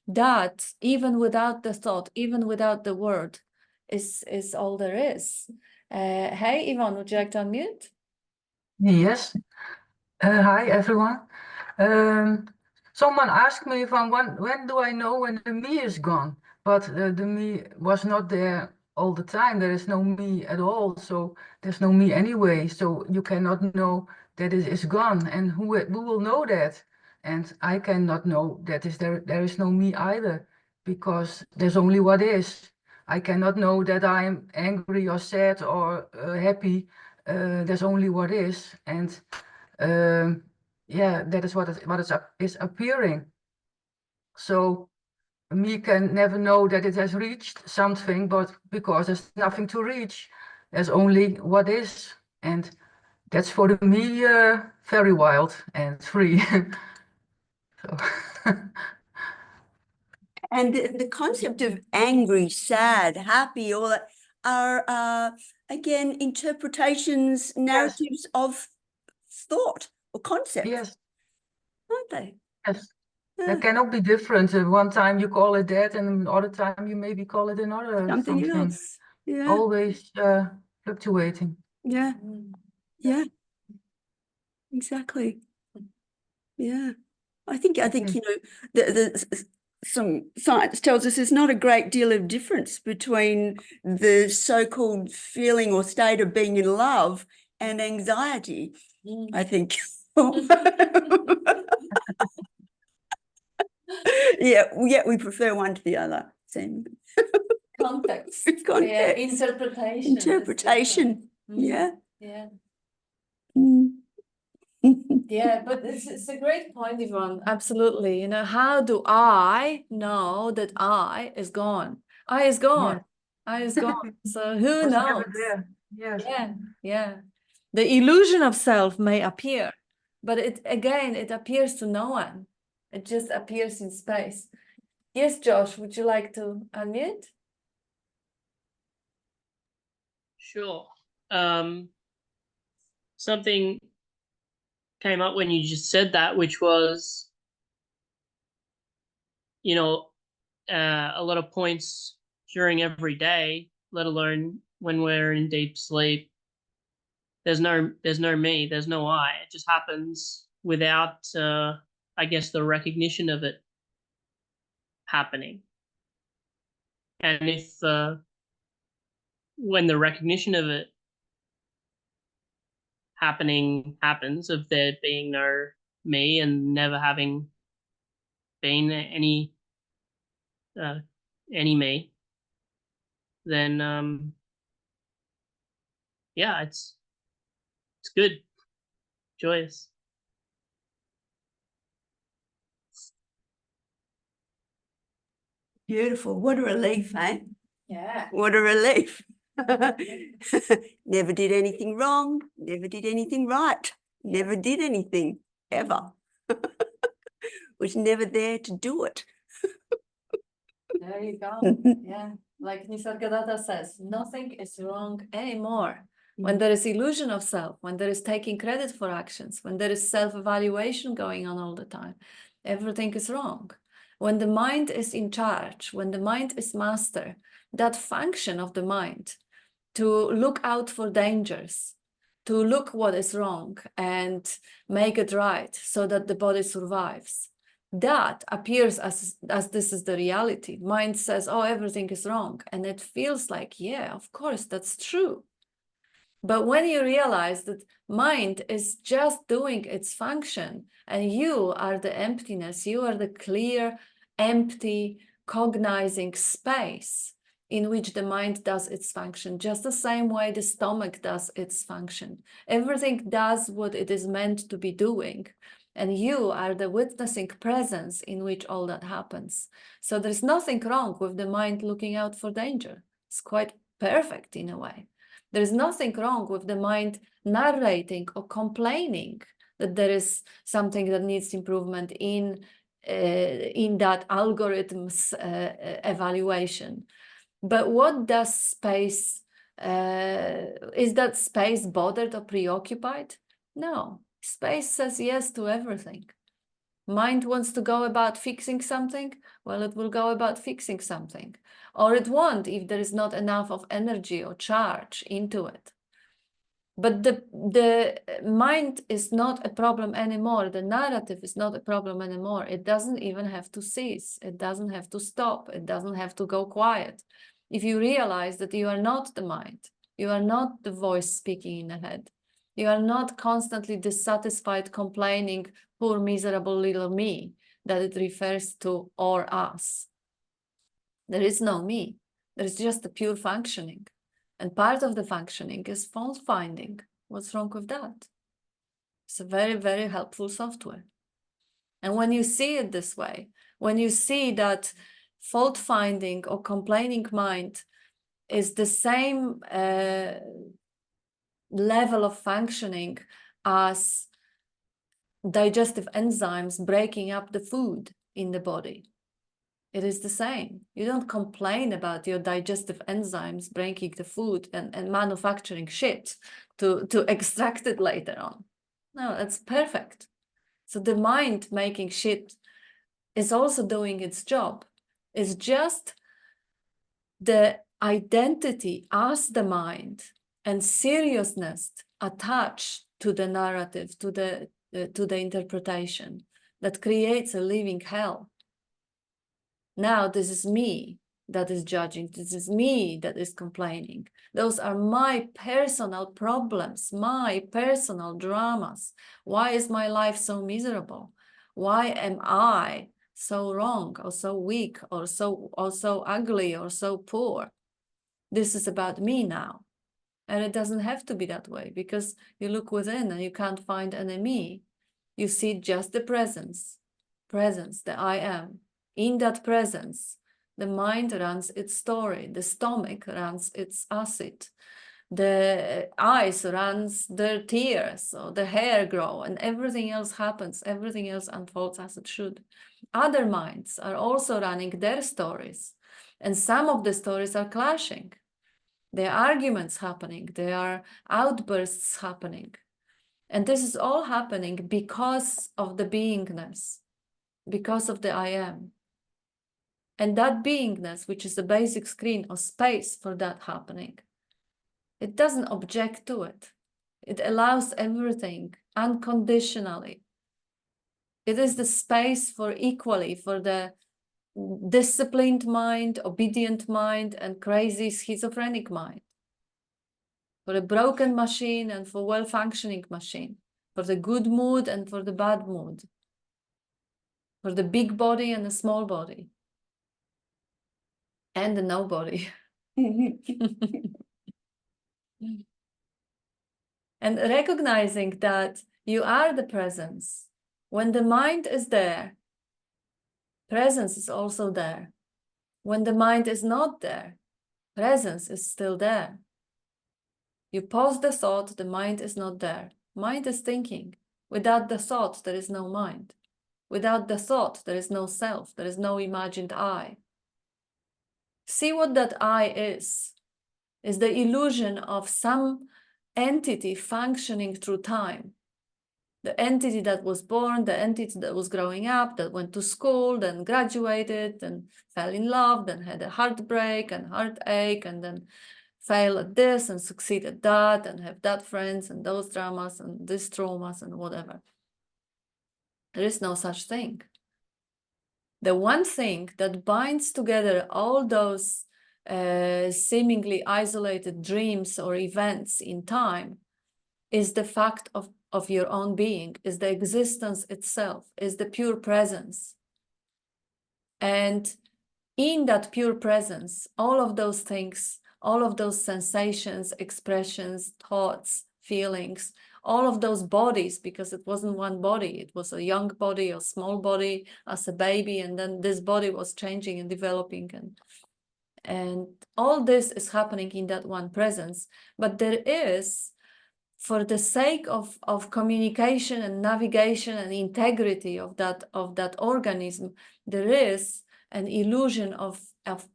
that even without the thought, even without the word, is all there is. Hey, Ivan, would you like to unmute? Yes. Hi, everyone. Someone asked me from when do I know when the me is gone? But the me was not there all the time. There is no me at all. So there's no me anyway. So you cannot know that it is gone. And who will know that? And I cannot know that there is no me either, because there's only what is. I cannot know that I'm angry or sad or happy. There's only what is. And yeah, that is what is appearing. So me can never know that it has reached something, but because there's nothing to reach, there's only what is, and that's for me very wild and free. So And the concept of angry, sad, happy, all that are again interpretations, narratives of thought or concepts, yes, aren't they? yes. Yeah, That cannot be different. One time you call it that, and other time you maybe call it another something something. else. Yeah, Always fluctuating. yeah, yeah, exactly. Yeah, I think Okay. you know some science tells us there's not a great deal of difference between the so-called feeling or state of being in love and anxiety. I think. Yeah, we prefer one to the other. Same Context. context. Yeah, interpretation. is Interpretation. different. Yeah. Yeah. Mm. Yeah, but it's a great point, Yvonne. Absolutely. You know, how do I know that I is gone? I is gone. Yes. I is gone. So who Was knows? never there. Yes. Yeah, yeah. The illusion of self may appear, but it appears to no one. It just appears in space. Yes, Josh, would you like to unmute? Sure. Something came up when you just said that, which was, you know, a lot of points during every day, let alone when we're in deep sleep. There's no me, there's no I. It just happens without, I guess, the recognition of it happening. And if when the recognition of it happens, of there being no me and never having been any me, then yeah, it's good, joyous. Beautiful. What a relief, eh? Yeah. What a relief. Never did anything wrong, never did anything right, never did anything ever. Was never there to do it. There you go. Yeah. Like Nisargadatta says, nothing is wrong anymore. When there is illusion of self, when there is taking credit for actions, when there is self-evaluation going on all the time, everything is wrong. When the mind is in charge, when the mind is master, that function of the mind to look out for dangers, to look what is wrong and make it right so that the body survives, that appears as this is the reality. Mind says, oh, everything is wrong. And it feels like, yeah, of course, that's true. But when you realize that mind is just doing its function and you are the emptiness, you are the clear, empty, cognizing space in which the mind does its function, just the same way the stomach does its function. Everything does what it is meant to be doing. And you are the witnessing presence in which all that happens. So there's nothing wrong with the mind looking out for danger. It's quite perfect in a way. There's nothing wrong with the mind narrating or complaining that there is something that needs improvement in that algorithm's evaluation. But what does space, is that space bothered or preoccupied? No, space says yes to everything. Mind wants to go about fixing something, well, it will go about fixing something. Or it won't if there is not enough of energy or charge into it. But the mind is not a problem anymore. The narrative is not a problem anymore. It doesn't even have to cease. It doesn't have to stop. It doesn't have to go quiet. If you realize that you are not the mind, you are not the voice speaking in the head, you are not constantly dissatisfied, complaining, poor, miserable little me, that it refers to or us. There is no me. There is just a pure functioning. And part of the functioning is fault finding. What's wrong with that? It's a very, very helpful software. And when you see it this way, when you see that fault finding or complaining mind is the same level of functioning as digestive enzymes breaking up the food in the body, it is the same. You don't complain about your digestive enzymes breaking the food and manufacturing shit to extract it later on. No, that's perfect. So the mind making shit is also doing its job. It's just the identity as the mind and seriousness attached to the narrative, to the interpretation that creates a living hell. Now this is me that is judging. This is me that is complaining. Those are my personal problems, my personal dramas. Why is my life so miserable? Why am I so wrong or so weak or so ugly or so poor? This is about me now. And it doesn't have to be that way, because you look within and you can't find any me. You see just the presence, the I am. In that presence, the mind runs its story, the stomach runs its acid, the eyes runs their tears, or the hair grow, and everything else happens, everything else unfolds as it should. Other minds are also running their stories, and some of the stories are clashing. There are arguments happening, there are outbursts happening. And this is all happening because of the beingness, because of the I am. And that beingness, which is the basic screen or space for that happening, it doesn't object to it. It allows everything unconditionally. It is the space for equally for the disciplined mind, obedient mind, and crazy schizophrenic mind. For a broken machine and for well-functioning machine. For the good mood and for the bad mood. For the big body and the small body. And the nobody. And recognizing that you are the presence. When the mind is there, presence is also there. When the mind is not there, presence is still there. You pause the thought, the mind is not there. Mind is thinking. Without the thought, there is no mind. Without the thought, there is no self. There is no imagined I. See what that I is the illusion of some entity functioning through time. The entity that was born, the entity that was growing up, that went to school, then graduated, and fell in love, then had a heartbreak and heartache, and then fail at this and succeed at that, and have that friends and those dramas and this traumas and whatever. There is no such thing. The one thing that binds together all those seemingly isolated dreams or events in time is the fact of your own being, is the existence itself, is the pure presence. And in that pure presence, all of those things, all of those sensations, expressions, thoughts, feelings, all of those bodies, because it wasn't one body, it was a young body, a small body as a baby, and then this body was changing and developing, and all this is happening in that one presence. But there is, for the sake of communication and navigation and integrity of that organism, there is an illusion of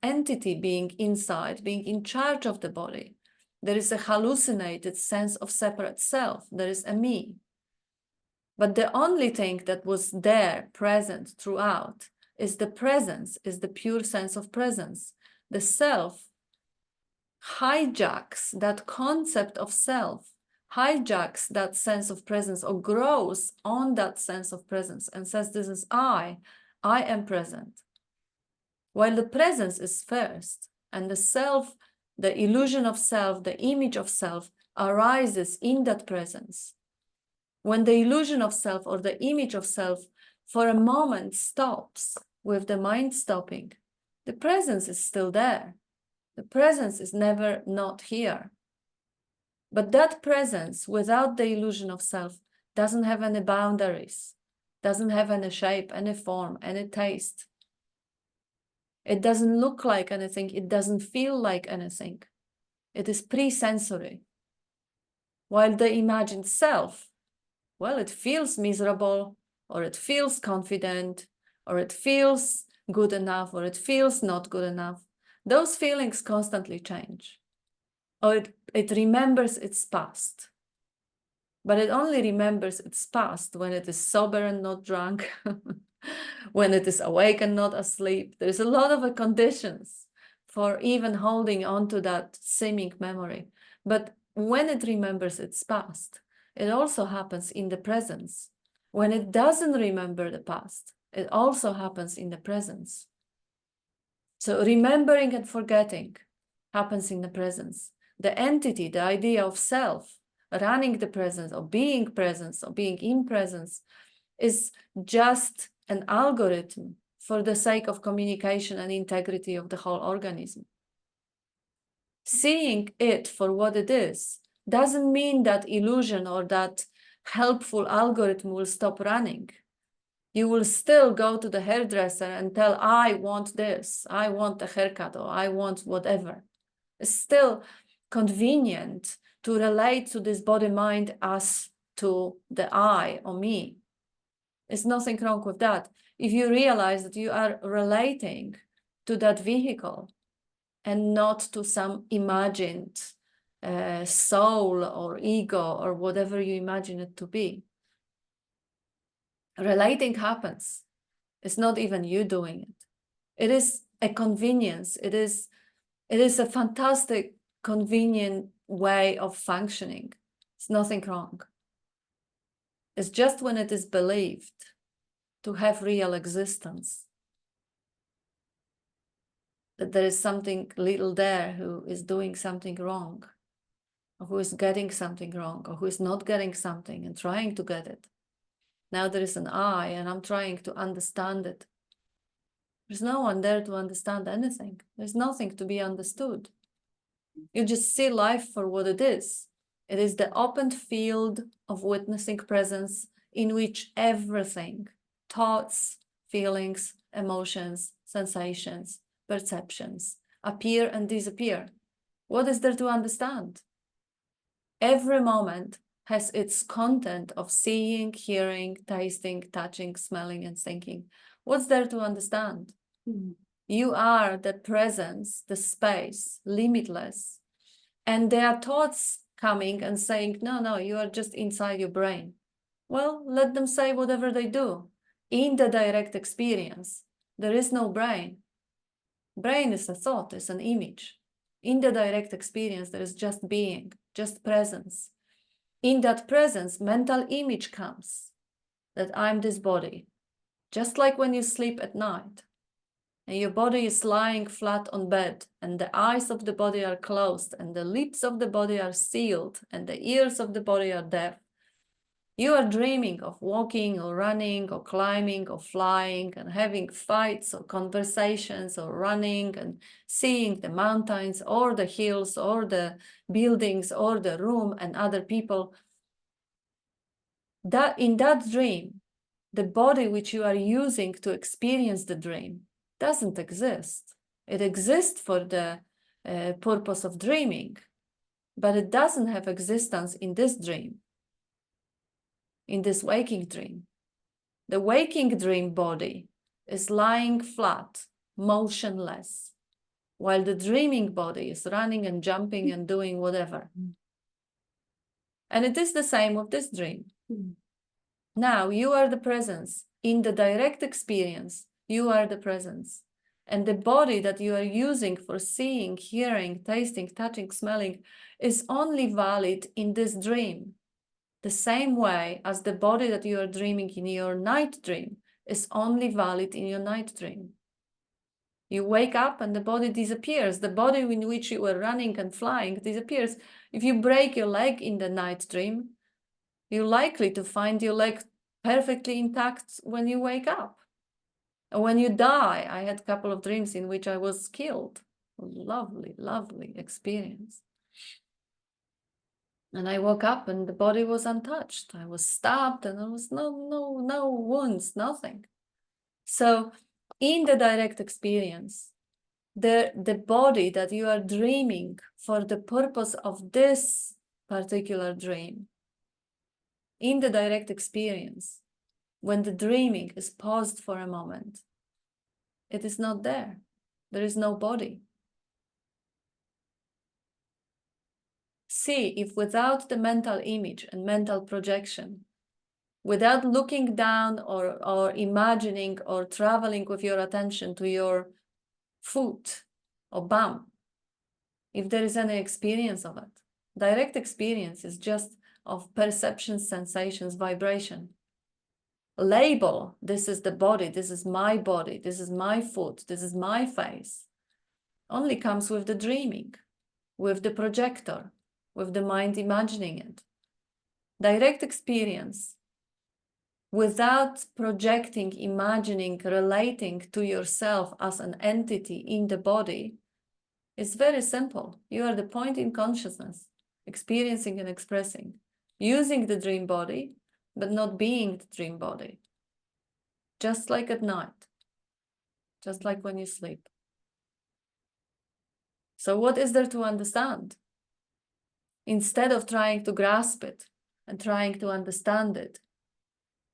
entity being inside, being in charge of the body. There is a hallucinated sense of separate self. There is a me. But the only thing that was there, present throughout, is the presence, is the pure sense of presence. The self hijacks that concept of self, hijacks that sense of presence, or grows on that sense of presence and says, this is I am present. While the presence is first, and the self, the illusion of self, the image of self arises in that presence. When the illusion of self or the image of self for a moment stops, with the mind stopping, the presence is still there. The presence is never not here. But that presence, without the illusion of self, doesn't have any boundaries, doesn't have any shape, any form, any taste. It doesn't look like anything. It doesn't feel like anything. It is pre-sensory. While the imagined self, well, it feels miserable, or it feels confident, or it feels good enough, or it feels not good enough. Those feelings constantly change. Or it remembers its past. But it only remembers its past when it is sober and not drunk, when it is awake and not asleep. There's a lot of conditions for even holding on to that seeming memory. But when it remembers its past, it also happens in the presence. When it doesn't remember the past, it also happens in the presence. So remembering and forgetting happens in the presence. The entity, the idea of self, running the presence or being in presence is just an algorithm for the sake of communication and integrity of the whole organism. Seeing it for what it is doesn't mean that illusion or that helpful algorithm will stop running. You will still go to the hairdresser and tell, I want this, I want a haircut, or I want whatever. It's still convenient to relate to this body-mind as to the I or me. There's nothing wrong with that. If you realize that you are relating to that vehicle and not to some imagined soul or ego or whatever you imagine it to be. Relating happens. It's not even you doing it. It is a convenience. It is a fantastic, convenient way of functioning. It's nothing wrong. It's just when it is believed to have real existence that there is something little there who is doing something wrong, or who is getting something wrong, or who is not getting something and trying to get it. Now there is an I, and I'm trying to understand it. There's no one there to understand anything. There's nothing to be understood. You just see life for what it is. It is the open field of witnessing presence in which everything, thoughts, feelings, emotions, sensations, perceptions, appear and disappear. What is there to understand? Every moment has its content of seeing, hearing, tasting, touching, smelling, and thinking. What's there to understand? You are the presence, the space, limitless. And there are thoughts coming and saying, no, you are just inside your brain. Well, let them say whatever they do. In the direct experience, there is no brain. Brain is a thought, is an image. In the direct experience, there is just being, just presence. In that presence, mental image comes that I'm this body. Just like when you sleep at night and your body is lying flat on bed and the eyes of the body are closed and the lips of the body are sealed and the ears of the body are deaf. You are dreaming of walking or running or climbing or flying and having fights or conversations or running and seeing the mountains or the hills or the buildings or the room and other people. That in that dream, the body which you are using to experience the dream doesn't exist. It exists for the purpose of dreaming, but it doesn't have existence in this dream, in this waking dream. The waking dream body is lying flat, motionless, while the dreaming body is running and jumping and doing whatever. And it is the same with this dream. Now you are the presence. In the direct experience, you are the presence. And the body that you are using for seeing, hearing, tasting, touching, smelling is only valid in this dream. The same way as the body that you are dreaming in your night dream is only valid in your night dream. You wake up and the body disappears. The body in which you were running and flying disappears. If you break your leg in the night dream, you're likely to find your leg perfectly intact when you wake up. And when you die, I had a couple of dreams in which I was killed. Lovely, lovely experience. And I woke up and the body was untouched. I was stabbed and there was no wounds, nothing. So in the direct experience, the body that you are dreaming for the purpose of this particular dream, in the direct experience, when the dreaming is paused for a moment, it is not there. There is no body. See if without the mental image and mental projection, without looking down or imagining or traveling with your attention to your foot or bum, if there is any experience of it. Direct experience is just of perceptions, sensations, vibration. Label, this is the body, this is my foot, this is my face, only comes with the dreaming, with the projector, with the mind imagining it. Direct experience, without projecting, imagining, relating to yourself as an entity in the body, is very simple. You are the point in consciousness, experiencing and expressing, using the dream body, but not being the dream body. Just like at night, just like when you sleep. So what is there to understand? Instead of trying to grasp it and trying to understand it,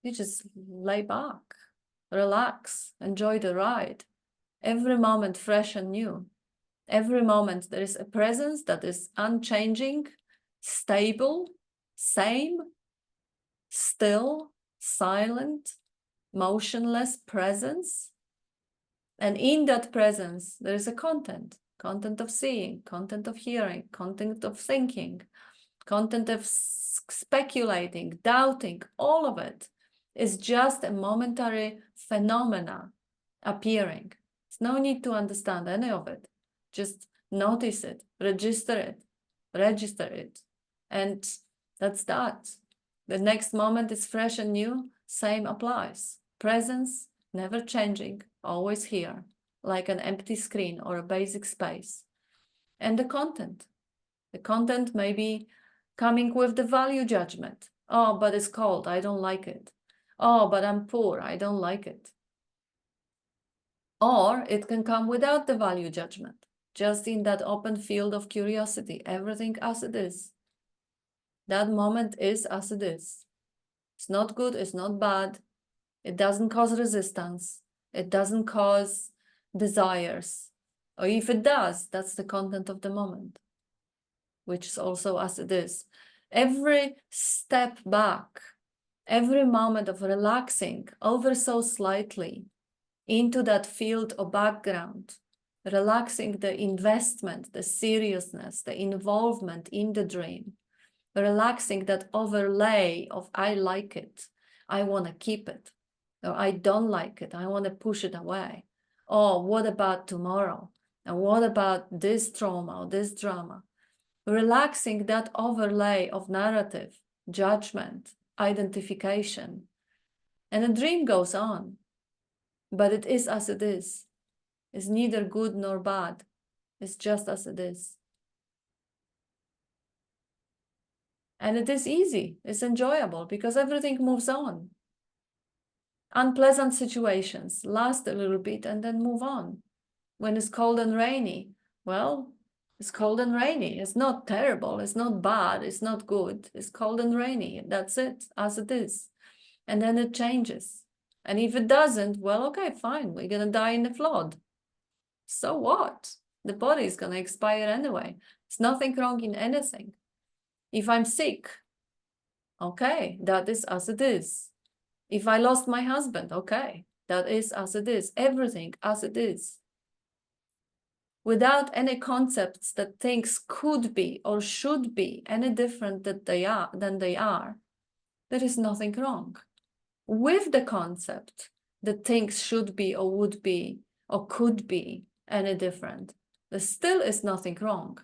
you just lay back, relax, enjoy the ride. Every moment fresh and new. Every moment there is a presence that is unchanging, stable, same, still, silent, motionless presence. And in that presence, there is a content of seeing, content of hearing, content of thinking, content of speculating, doubting. All of it is just a momentary phenomena appearing. There's no need to understand any of it. Just notice it, register it. And that's that. The next moment is fresh and new, same applies. Presence, never changing, always here, like an empty screen or a basic space. And the content may be coming with the value judgment. Oh, but it's cold, I don't like it. Oh, but I'm poor, I don't like it. Or it can come without the value judgment, just in that open field of curiosity, everything as it is. That moment is as it is. It's not good, it's not bad. It doesn't cause resistance. It doesn't cause desires. Or if it does, that's the content of the moment, which is also as it is. Every step back, every moment of relaxing ever so slightly into that field or background, relaxing the investment, the seriousness, the involvement in the dream, relaxing that overlay of I like it, I want to keep it, or I don't like it, I want to push it away. Oh, what about tomorrow? And what about this trauma or this drama? Relaxing that overlay of narrative, judgment, identification. And the dream goes on, but it is as it is. It's neither good nor bad. It's just as it is. And it is easy, it's enjoyable because everything moves on. Unpleasant situations last a little bit and then move on. When it's cold and rainy, well, it's cold and rainy. It's not terrible, it's not bad, it's not good. It's cold and rainy, that's it, as it is. And then it changes. And if it doesn't, well, okay, fine, we're gonna die in a flood. So what? The body is gonna expire anyway. There's nothing wrong in anything. If I'm sick, okay, that is as it is. If I lost my husband, okay, that is as it is. Everything as it is. Without any concepts that things could be or should be any different than they are, there is nothing wrong. With the concept that things should be or would be or could be any different, there still is nothing wrong,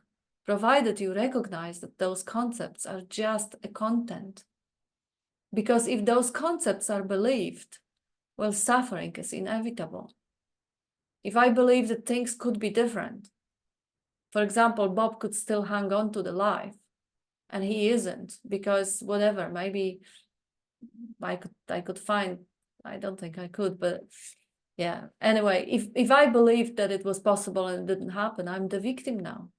provided you recognize that those concepts are just a content. Because if those concepts are believed, well, suffering is inevitable. If I believe that things could be different, for example, Bob could still hang on to the life and he isn't, because whatever, maybe I could find, I don't think I could, but yeah. Anyway, if I believed that it was possible and it didn't happen, I'm the victim now.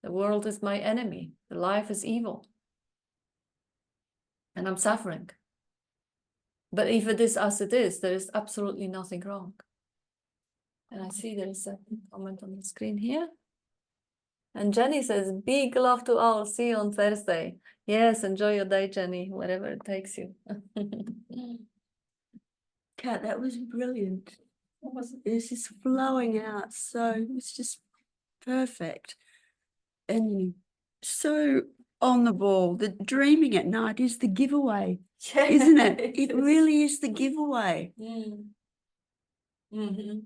The world is my enemy. The life is evil. And I'm suffering. But if it is as it is, there is absolutely nothing wrong. And I see there is a comment on the screen here. And Jenny says, big love to all. See you on Thursday. Yes, enjoy your day, Jenny, wherever it takes you. Kat, that was brilliant. It was just flowing out. So it was just perfect. And so on the ball, the dreaming at night is the giveaway, isn't it? It really is the giveaway. Mm. Mm-hmm.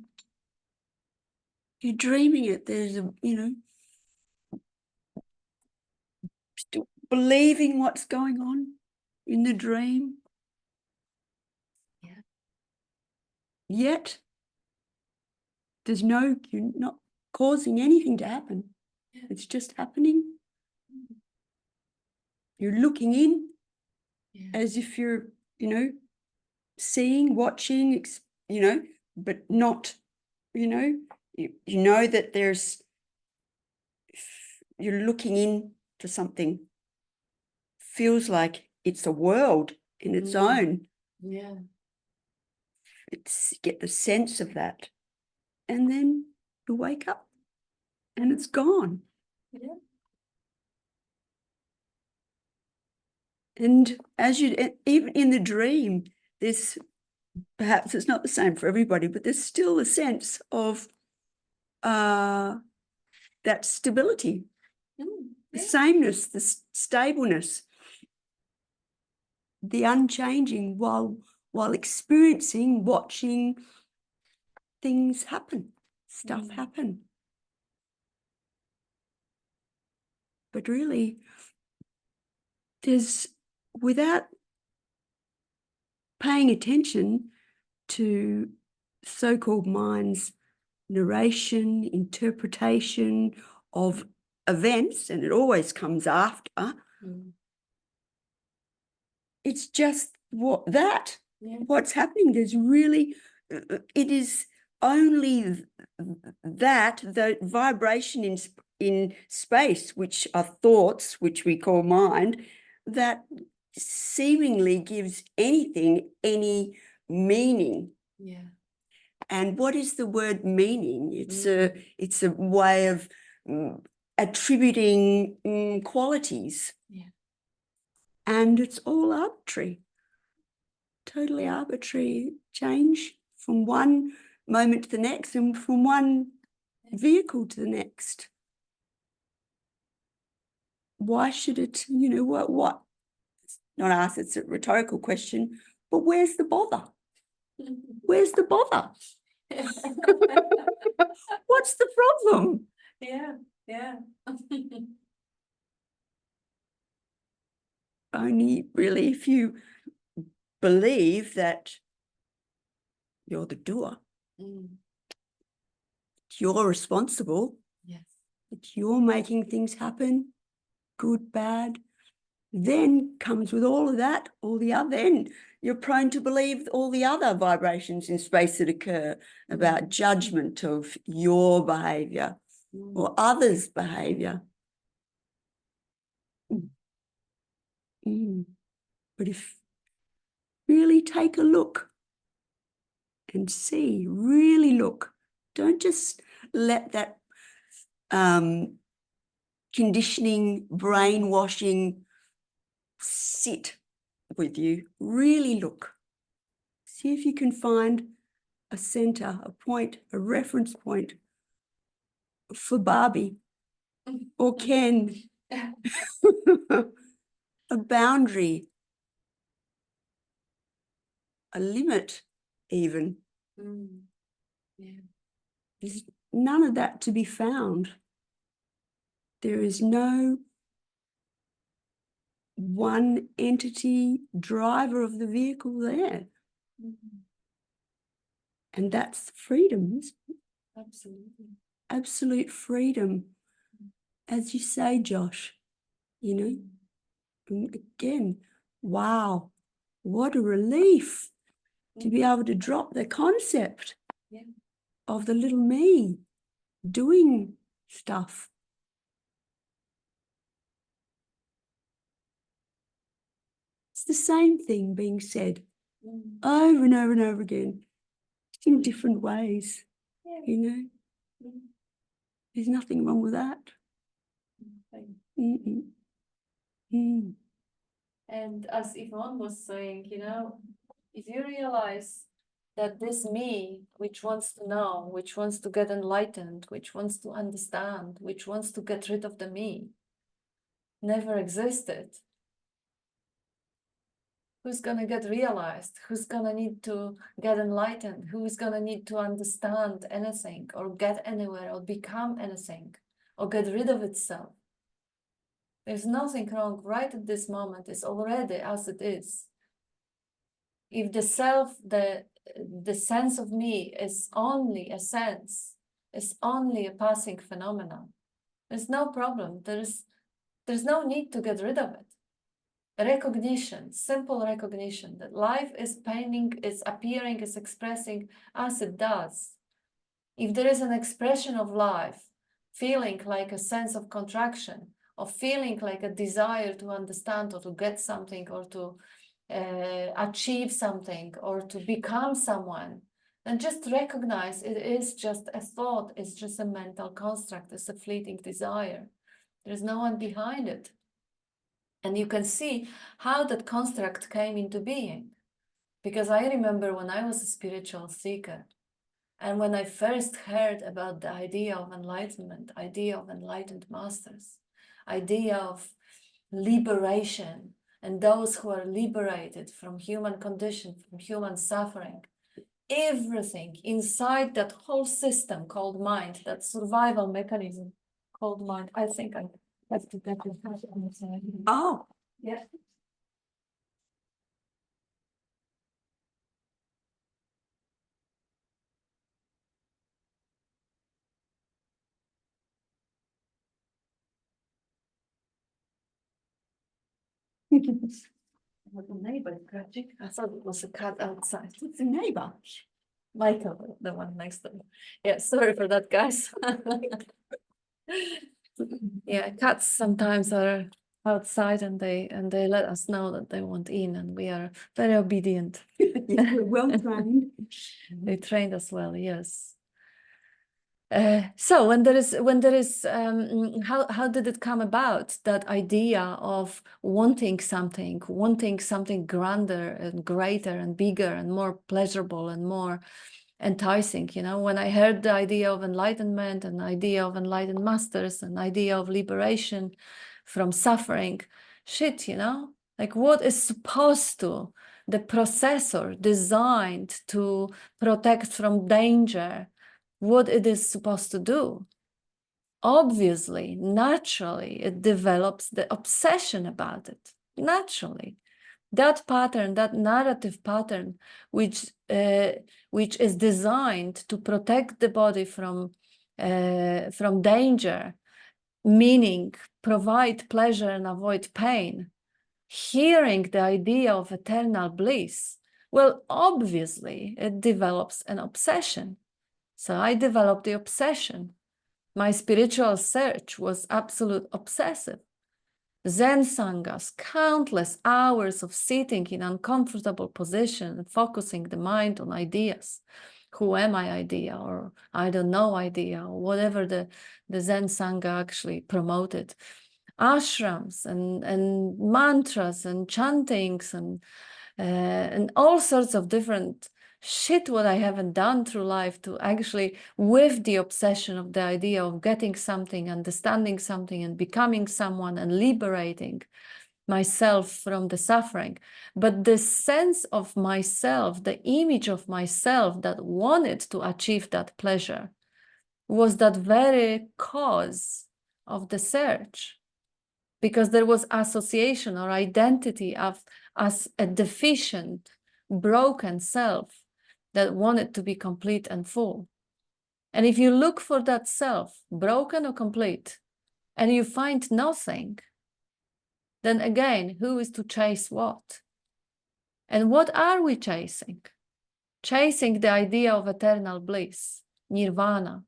You're dreaming it. There's a, still believing what's going on in the dream. Yeah. Yet you're not causing anything to happen. Yeah. It's just happening. You're looking in as if you're, seeing, watching, but not, you know that you're looking in to something. Feels like it's a world in its own. Yeah. Get the sense of that. And then you wake up and it's gone. Yeah. And even in the dream, perhaps it's not the same for everybody, but there's still a sense of that stability, the sameness, the stableness, the unchanging while experiencing, watching things happen, stuff happen. But really, without paying attention to so-called mind's narration, interpretation of events, and it always comes after, it's just what's happening. There's really, it is only that, the vibration in space, which are thoughts, which we call mind, that seemingly gives anything any meaning. Yeah. And what is the word meaning? It's a way of attributing qualities. Yeah. And it's all arbitrary, totally arbitrary, change from one moment to the next and from one vehicle to the next. Why should it, what? Not ask, it's a rhetorical question, but where's the bother? Where's the bother? What's the problem? Yeah, yeah. Only really if you believe that you're the doer, you're responsible, Yes. that you're making things happen, good, bad, then comes with all of that, all the other, then you're prone to believe all the other vibrations in space that occur about judgment of your behavior or others' behavior. But if really take a look and see, really look, don't just let that conditioning, brainwashing sit with you. Really look. See if you can find a center, a point, a reference point for Barbie or Ken, a boundary, a limit even. Yeah. There's none of that to be found. There is no one entity driver of the vehicle there. And that's freedom, isn't it? Absolutely. Absolute freedom. As you say, Josh, And again, wow, what a relief to be able to drop the concept of the little me doing stuff. It's the same thing being said over and over and over again, just in different ways, you know. There's nothing wrong with that. Mm-mm. Mm. And as Yvonne was saying, you know, if you realize that this me, which wants to know, which wants to get enlightened, which wants to understand, which wants to get rid of the me, never existed, who's going to get realized? Who's going to need to get enlightened? Who's going to need to understand anything or get anywhere or become anything or get rid of itself? There's nothing wrong right at this moment. It's already as it is. If the self, the sense of me is only a sense, is only a passing phenomenon, there's no problem. There's no need to get rid of it. Recognition, simple recognition that life is painting, is appearing, is expressing as it does. If there is an expression of life, feeling like a sense of contraction, or feeling like a desire to understand or to get something or to achieve something or to become someone, then just recognize it is just a thought, it's just a mental construct, it's a fleeting desire. There's no one behind it. And you can see how that construct came into being. Because I remember when I was a spiritual seeker, and when I first heard about the idea of enlightenment, idea of enlightened masters, idea of liberation, and those who are liberated from human condition, from human suffering, everything inside that whole system called mind, that survival mechanism called mind, I think I have to get it. Oh, Yeah. The neighbor scratching. I thought it was a cat outside. it's a neighbor. Michael, the one next to me. Yeah, sorry for that, guys. Yeah, cats sometimes are outside and they let us know that they want in, and we are very obedient. We're well trained. They trained us well, yes. So when there is how did it come about, that idea of wanting something grander and greater and bigger and more pleasurable and more enticing? You know, when I heard the idea of enlightenment and idea of enlightened masters and idea of liberation from suffering, shit, you know, like what is supposed to, the processor designed to protect from danger, what it is supposed to do? Obviously, naturally, it develops the obsession about it. Naturally, that pattern, that narrative pattern, which is designed to protect the body from danger, meaning provide pleasure and avoid pain, hearing the idea of eternal bliss, well, obviously, it develops an obsession. So I developed the obsession. My spiritual search was absolute obsessive. Zen sanghas, countless hours of sitting in uncomfortable position and focusing the mind on ideas. Who am I idea, or I don't know idea, or whatever the Zen sangha actually promoted. Ashrams and mantras and chantings and all sorts of different shit what I haven't done through life to actually, with the obsession of the idea of getting something, understanding something, and becoming someone and liberating myself from the suffering. But the sense of myself, the image of myself that wanted to achieve that pleasure, was that very cause of the search. Because there was association or identity of as a deficient, broken self that wanted to be complete and full. And if you look for that self, broken or complete, and you find nothing, then again, who is to chase what? And what are we chasing? Chasing the idea of eternal bliss, nirvana,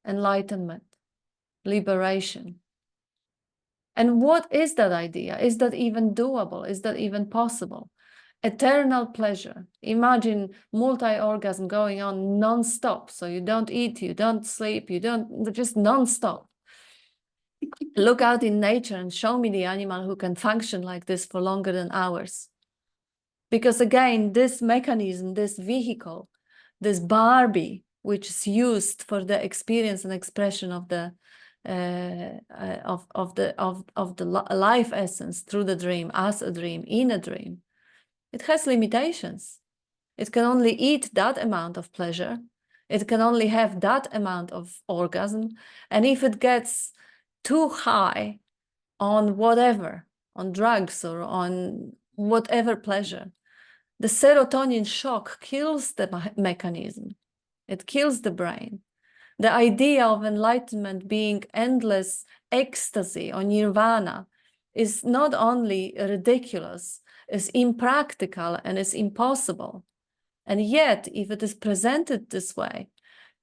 enlightenment, liberation. And what is that idea? Is that even doable? Is that even possible? Eternal pleasure. Imagine multi-orgasm going on non-stop. So you don't eat, you don't sleep, you don't, just non-stop. Look out in nature and show me the animal who can function like this for longer than hours. Because again, this mechanism, this vehicle, this Barbie, which is used for the experience and expression of the life essence through the dream, as a dream, in a dream, it has limitations. It can only eat that amount of pleasure. It can only have that amount of orgasm. And if it gets too high on whatever, on drugs or on whatever pleasure, the serotonin shock kills the mechanism. It kills the brain. The idea of enlightenment being endless ecstasy or nirvana is not only ridiculous, it's impractical and it's impossible. And yet, if it is presented this way,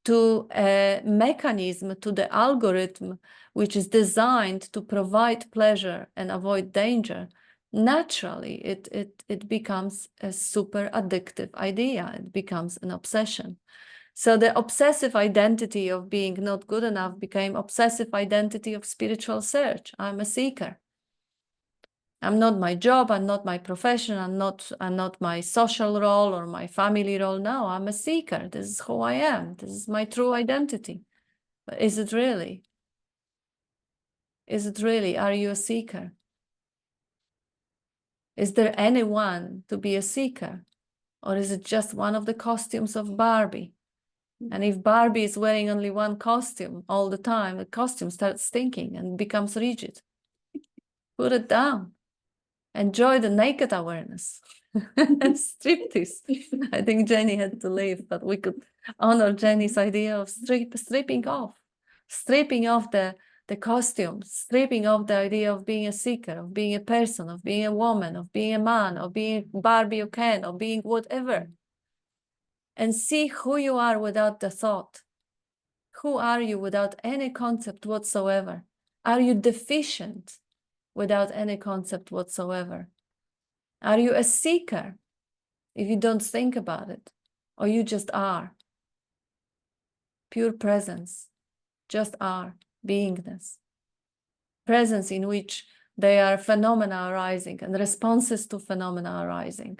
to a mechanism, to the algorithm, which is designed to provide pleasure and avoid danger, naturally it becomes a super addictive idea. It becomes an obsession. So the obsessive identity of being not good enough became obsessive identity of spiritual search. I'm a seeker. I'm not my job, I'm not my profession, I'm not my social role or my family role. No, I'm a seeker. This is who I am. This is my true identity. But is it really? Is it really? Are you a seeker? Is there anyone to be a seeker? Or is it just one of the costumes of Barbie? And if Barbie is wearing only one costume all the time, the costume starts stinking and becomes rigid. Put it down. Enjoy the naked awareness. Striptease. I think Jenny had to leave, but we could honor Jenny's idea of stripping off the costumes, stripping off the idea of being a seeker, of being a person, of being a woman, of being a man, of being Barbie or Ken, of being whatever. And see who you are without the thought. Who are you without any concept whatsoever? Are you deficient without any concept whatsoever? Are you a seeker if you don't think about it? Or you just are? Pure presence, just are, beingness. Presence in which there are phenomena arising and responses to phenomena arising.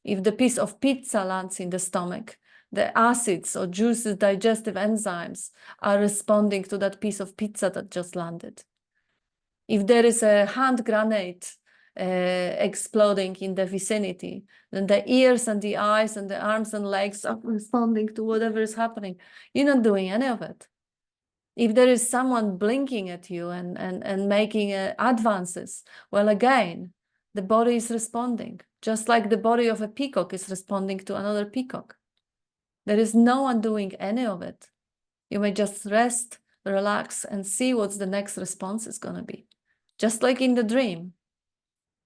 If the piece of pizza lands in the stomach, the acids or juices, digestive enzymes are responding to that piece of pizza that just landed. If there is a hand grenade exploding in the vicinity, then the ears and the eyes and the arms and legs are responding to whatever is happening. You're not doing any of it. If there is someone blinking at you and making advances, well, again, the body is responding, just like the body of a peacock is responding to another peacock. There is no one doing any of it. You may just rest, relax, and see what's the next response is going to be. Just like in the dream,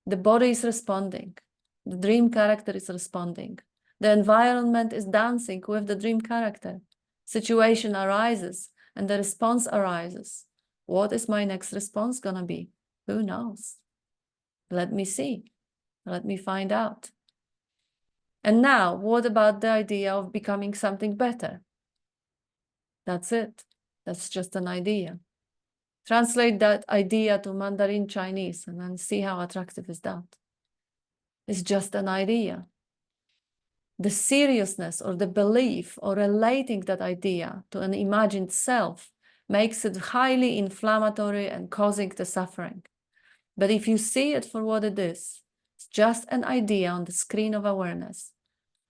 the body is responding. The dream character is responding. The environment is dancing with the dream character. Situation arises and the response arises. What is my next response going to be? Who knows? Let me see. Let me find out. And now, what about the idea of becoming something better? That's it. That's just an idea. Translate that idea to Mandarin Chinese and then see how attractive is that. It's just an idea. The seriousness or the belief or relating that idea to an imagined self makes it highly inflammatory and causing the suffering. But if you see it for what it is, it's just an idea on the screen of awareness,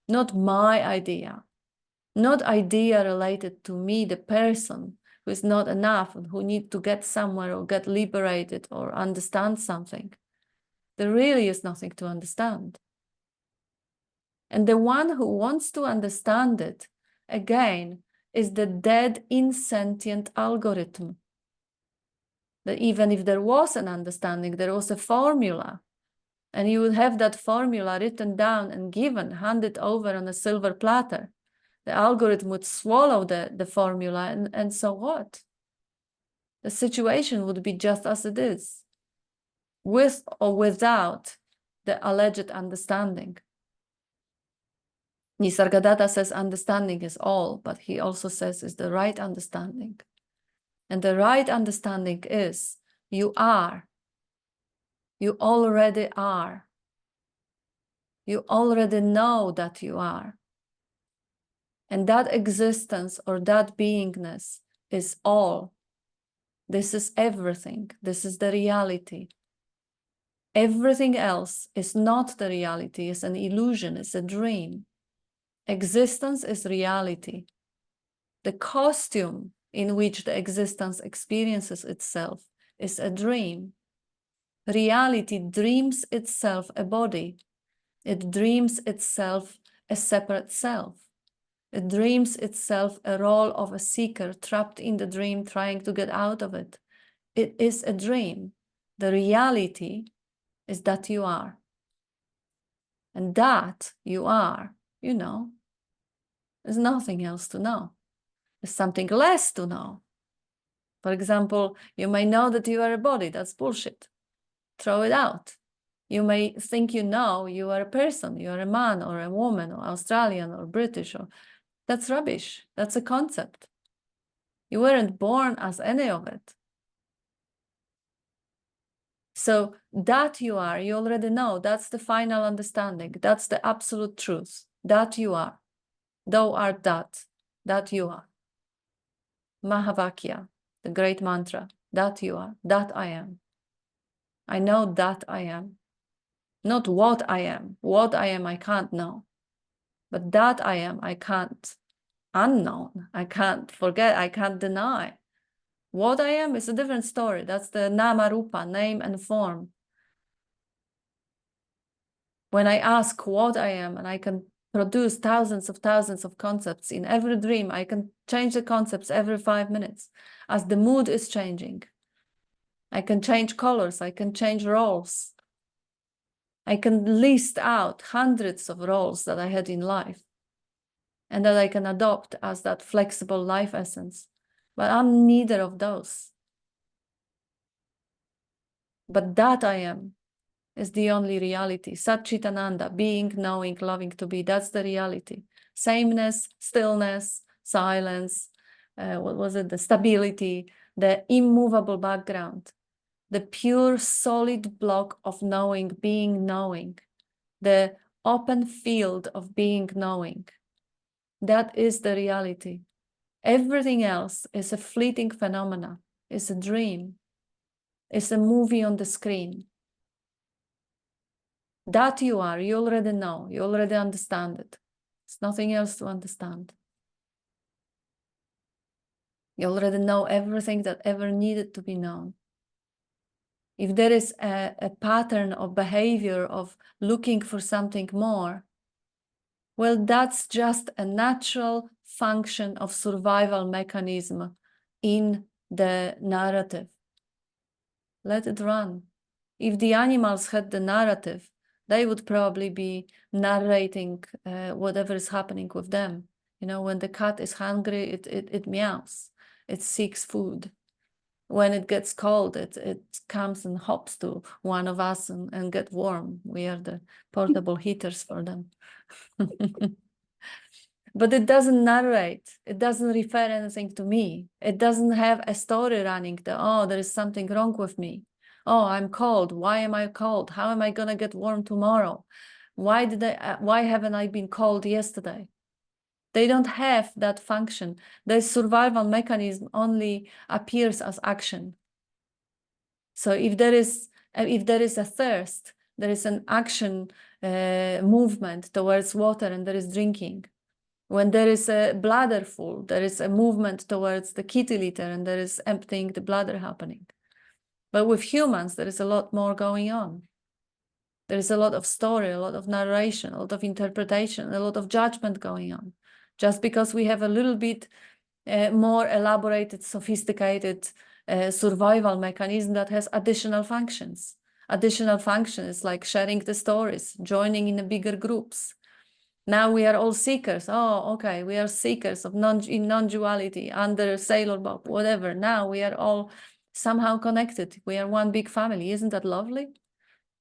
not my idea, not idea related to me, the person who is not enough and who need to get somewhere or get liberated or understand something. There really is nothing to understand. And the one who wants to understand it, again, is the dead insentient algorithm. that even if there was an understanding, there was a formula. And you would have that formula written down and given, handed over on a silver platter. The algorithm would swallow the formula, and so what? The situation would be just as it is, with or without the alleged understanding. Nisargadatta says understanding is all, but he also says it's the right understanding. And the right understanding is you are. You already are. You already know that you are. And that existence or that beingness is all. This is everything. This is the reality. Everything else is not the reality. It's an illusion. It's a dream. Existence is reality. The costume in which the existence experiences itself is a dream. Reality dreams itself a body. It dreams itself a separate self. It dreams itself a role of a seeker trapped in the dream, trying to get out of it. It is a dream. The reality is that you are. And that you are, you know, there's nothing else to know. There's something less to know. For example, you may know that you are a body. That's bullshit. Throw it out. You may think you know you are a person, you are a man or a woman or Australian or British. That's rubbish. That's a concept. You weren't born as any of it. So that you are, you already know. That's the final understanding. That's the absolute truth. That you are. Thou art that. That you are. Mahavakya, the great mantra. That you are. That I am. I know that I am. Not what I am. What I am, I can't know. But that I am, I can't. Unknown. I can't forget. I can't deny. What I am is a different story. That's the nama rupa, name and form. When I ask what I am, and I can produce thousands of concepts in every dream, I can change the concepts every 5 minutes as the mood is changing. I can change colors. I can change roles. I can list out hundreds of roles that I had in life and that I can adopt as that flexible life essence. But I'm neither of those. But that I am is the only reality. Satchitananda, being, knowing, loving to be, that's the reality. Sameness, stillness, silence, what was it? The stability, the immovable background, the pure solid block of knowing, being knowing, the open field of being knowing. That is the reality. Everything else is a fleeting phenomena, is a dream, is a movie on the screen. That you are, you already know, you already understand it. There's nothing else to understand. You already know everything that ever needed to be known. If there is a pattern of behavior of looking for something more, well, that's just a natural function of survival mechanism in the narrative. Let it run. If the animals had the narrative, they would probably be narrating whatever is happening with them. You know, when the cat is hungry, it meows. It seeks food. When it gets cold, it comes and hops to one of us and get warm. We are the portable heaters for them. But it doesn't narrate. It doesn't refer anything to me. It doesn't have a story running. Oh, there is something wrong with me. Oh, I'm cold. Why am I cold? How am I gonna get warm tomorrow? Why haven't I been cold yesterday? They don't have that function. The survival mechanism only appears as action. So if there is a thirst, there is an action movement towards water, and there is drinking. When there is a bladder full, there is a movement towards the kitty litter, and there is emptying the bladder happening. But with humans, there is a lot more going on. There is a lot of story, a lot of narration, a lot of interpretation, a lot of judgment going on. Just because we have a little bit more elaborated, sophisticated survival mechanism that has additional functions. Additional functions like sharing the stories, joining in the bigger groups. Now we are all seekers. Oh, okay, we are seekers of non-duality under Sailor Bob, whatever. Now we are all somehow connected. We are one big family. Isn't that lovely?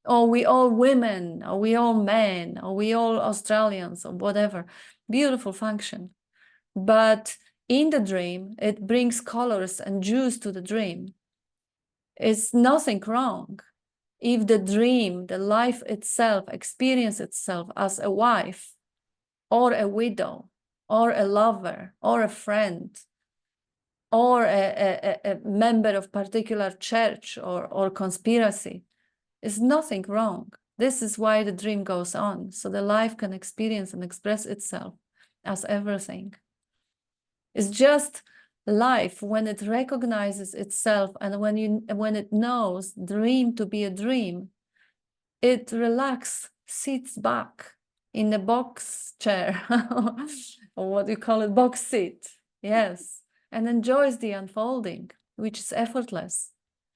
Or we all women, or we all men, or we all Australians, or whatever. Beautiful function. But in the dream, it brings colors and juice to the dream. It's nothing wrong if the dream, the life itself, experience itself as a wife, or a widow, or a lover, or a friend, or a member of particular church or conspiracy. Is nothing wrong. This is why the dream goes on, so the life can experience and express itself as everything. It's just life when it recognizes itself, and when it knows dream to be a dream, it relaxes, sits back in the box chair, or what do you call it, box seat, yes, and enjoys the unfolding, which is effortless.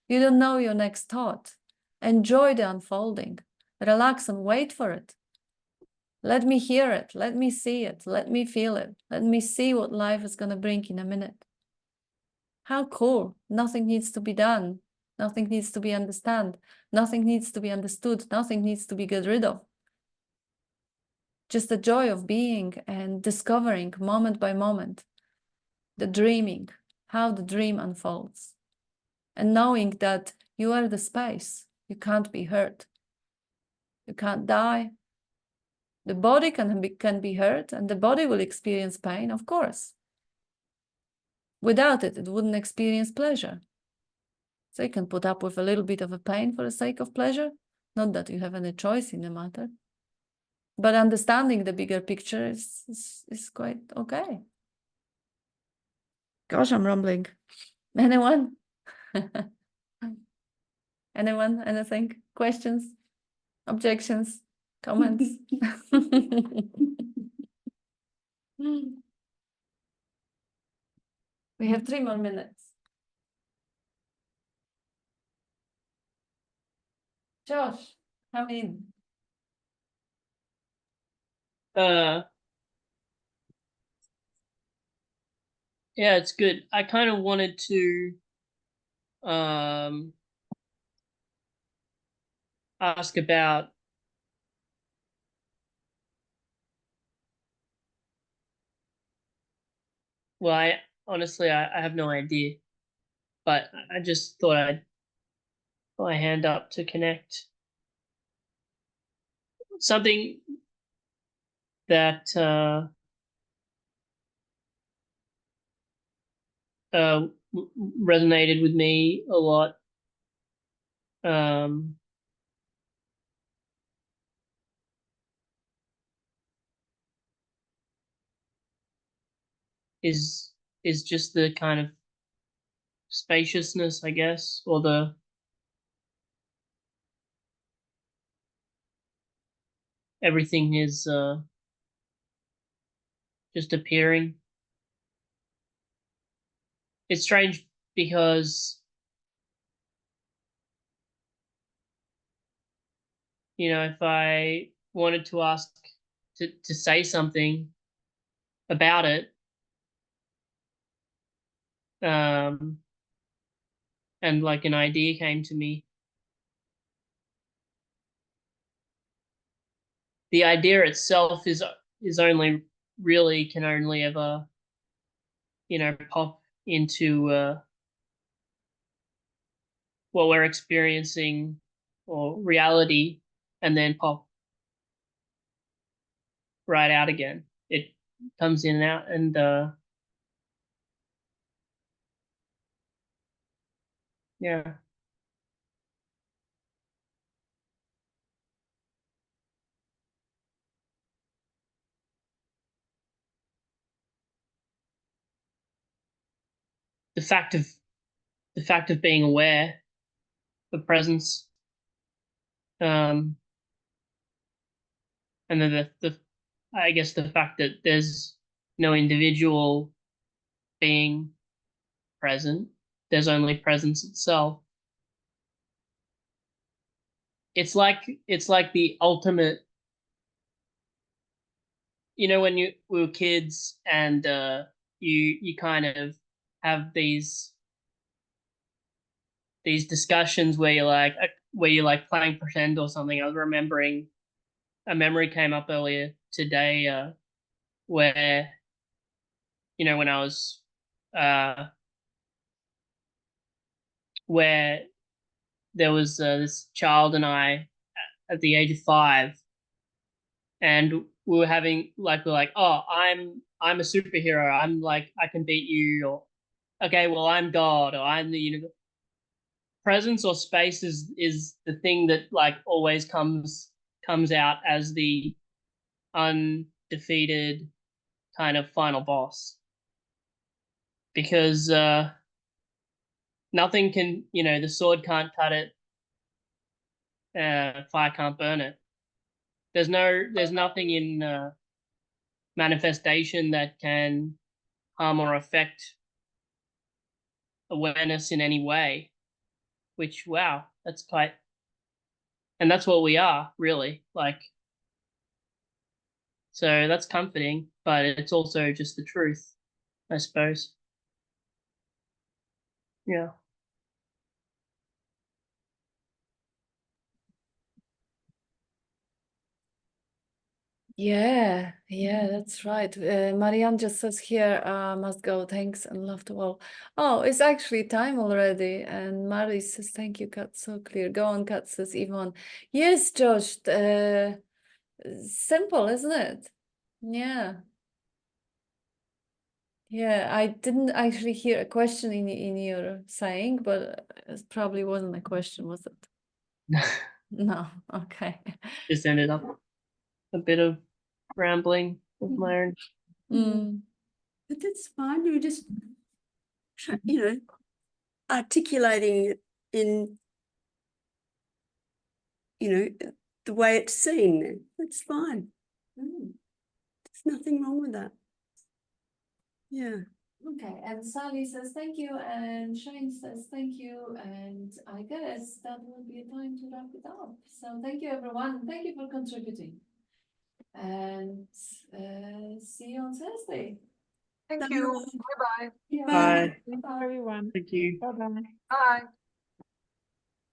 You don't know your next thought. Enjoy the unfolding. Relax and wait for it. Let me hear it. Let me see it. Let me feel it. Let me see what life is going to bring in a minute. How cool. Nothing needs to be done. Nothing needs to be understood. Nothing needs to be understood. Nothing needs to be got rid of. Just the joy of being and discovering moment by moment, the dreaming, how the dream unfolds, and knowing that you are the space. You can't be hurt. You can't die. The body can be hurt, and the body will experience pain, of course. Without it, it wouldn't experience pleasure. So you can put up with a little bit of a pain for the sake of pleasure. Not that you have any choice in the matter. But understanding the bigger picture is quite okay. Gosh, I'm rambling. Anyone? Anyone? Anything? Questions? Objections? Comments? We have 3 more minutes. Josh, come in. Yeah, it's good. I kind of wanted to ask about well, I honestly I have no idea, but I just thought I'd put my hand up to connect. Something that resonated with me a lot is just the kind of spaciousness, I guess, or the everything is just appearing. It's strange because if I wanted to ask to say something about it, and like an idea came to me, the idea itself can only ever pop into what we're experiencing or reality, and then pop right out again. It comes in and out, and yeah. The fact of being aware of presence, and then the I guess the fact that there's no individual being present, there's only presence itself. It's like the ultimate, you know, when we were kids and you kind of have these discussions where you're like playing pretend or something. I was remembering a memory came up earlier today where, you know, when I was where there was this child and I at the age of 5, and we were having we're like, oh, I'm a superhero. I'm like, I can beat you, or okay, well, I'm God, or I'm the universe. Presence or space is the thing that like always comes out as the undefeated kind of final boss, because nothing can, you know, the sword can't cut it, fire can't burn it. There's nothing in manifestation that can harm or affect awareness in any way, which, wow, that's quite, and that's what we are, really, like, so that's comforting, but it's also just the truth, I suppose. Yeah. Yeah, that's right. Marianne just says here, must go. Thanks and love to all. Oh, it's actually time already. And Mari says, thank you, Kat. So clear. Go on, Kat, says Yvonne. Yes, Josh. Simple, isn't it? Yeah. Yeah, I didn't actually hear a question in your saying, but it probably wasn't a question, was it? No, okay. Just ended up a bit of rambling with my own. Mm. But that's fine. You're just, you know, articulating it in, you know, the way it's seen. Then that's fine. There's nothing wrong with that. Yeah. Okay, and Sally says thank you, and Shane says thank you, and I guess that will be a time to wrap it up. So thank you, everyone. Thank you for contributing, and see you on Thursday. Thank you. Bye-bye. Bye. Thank you, everyone. Thank you. Bye-bye. Bye.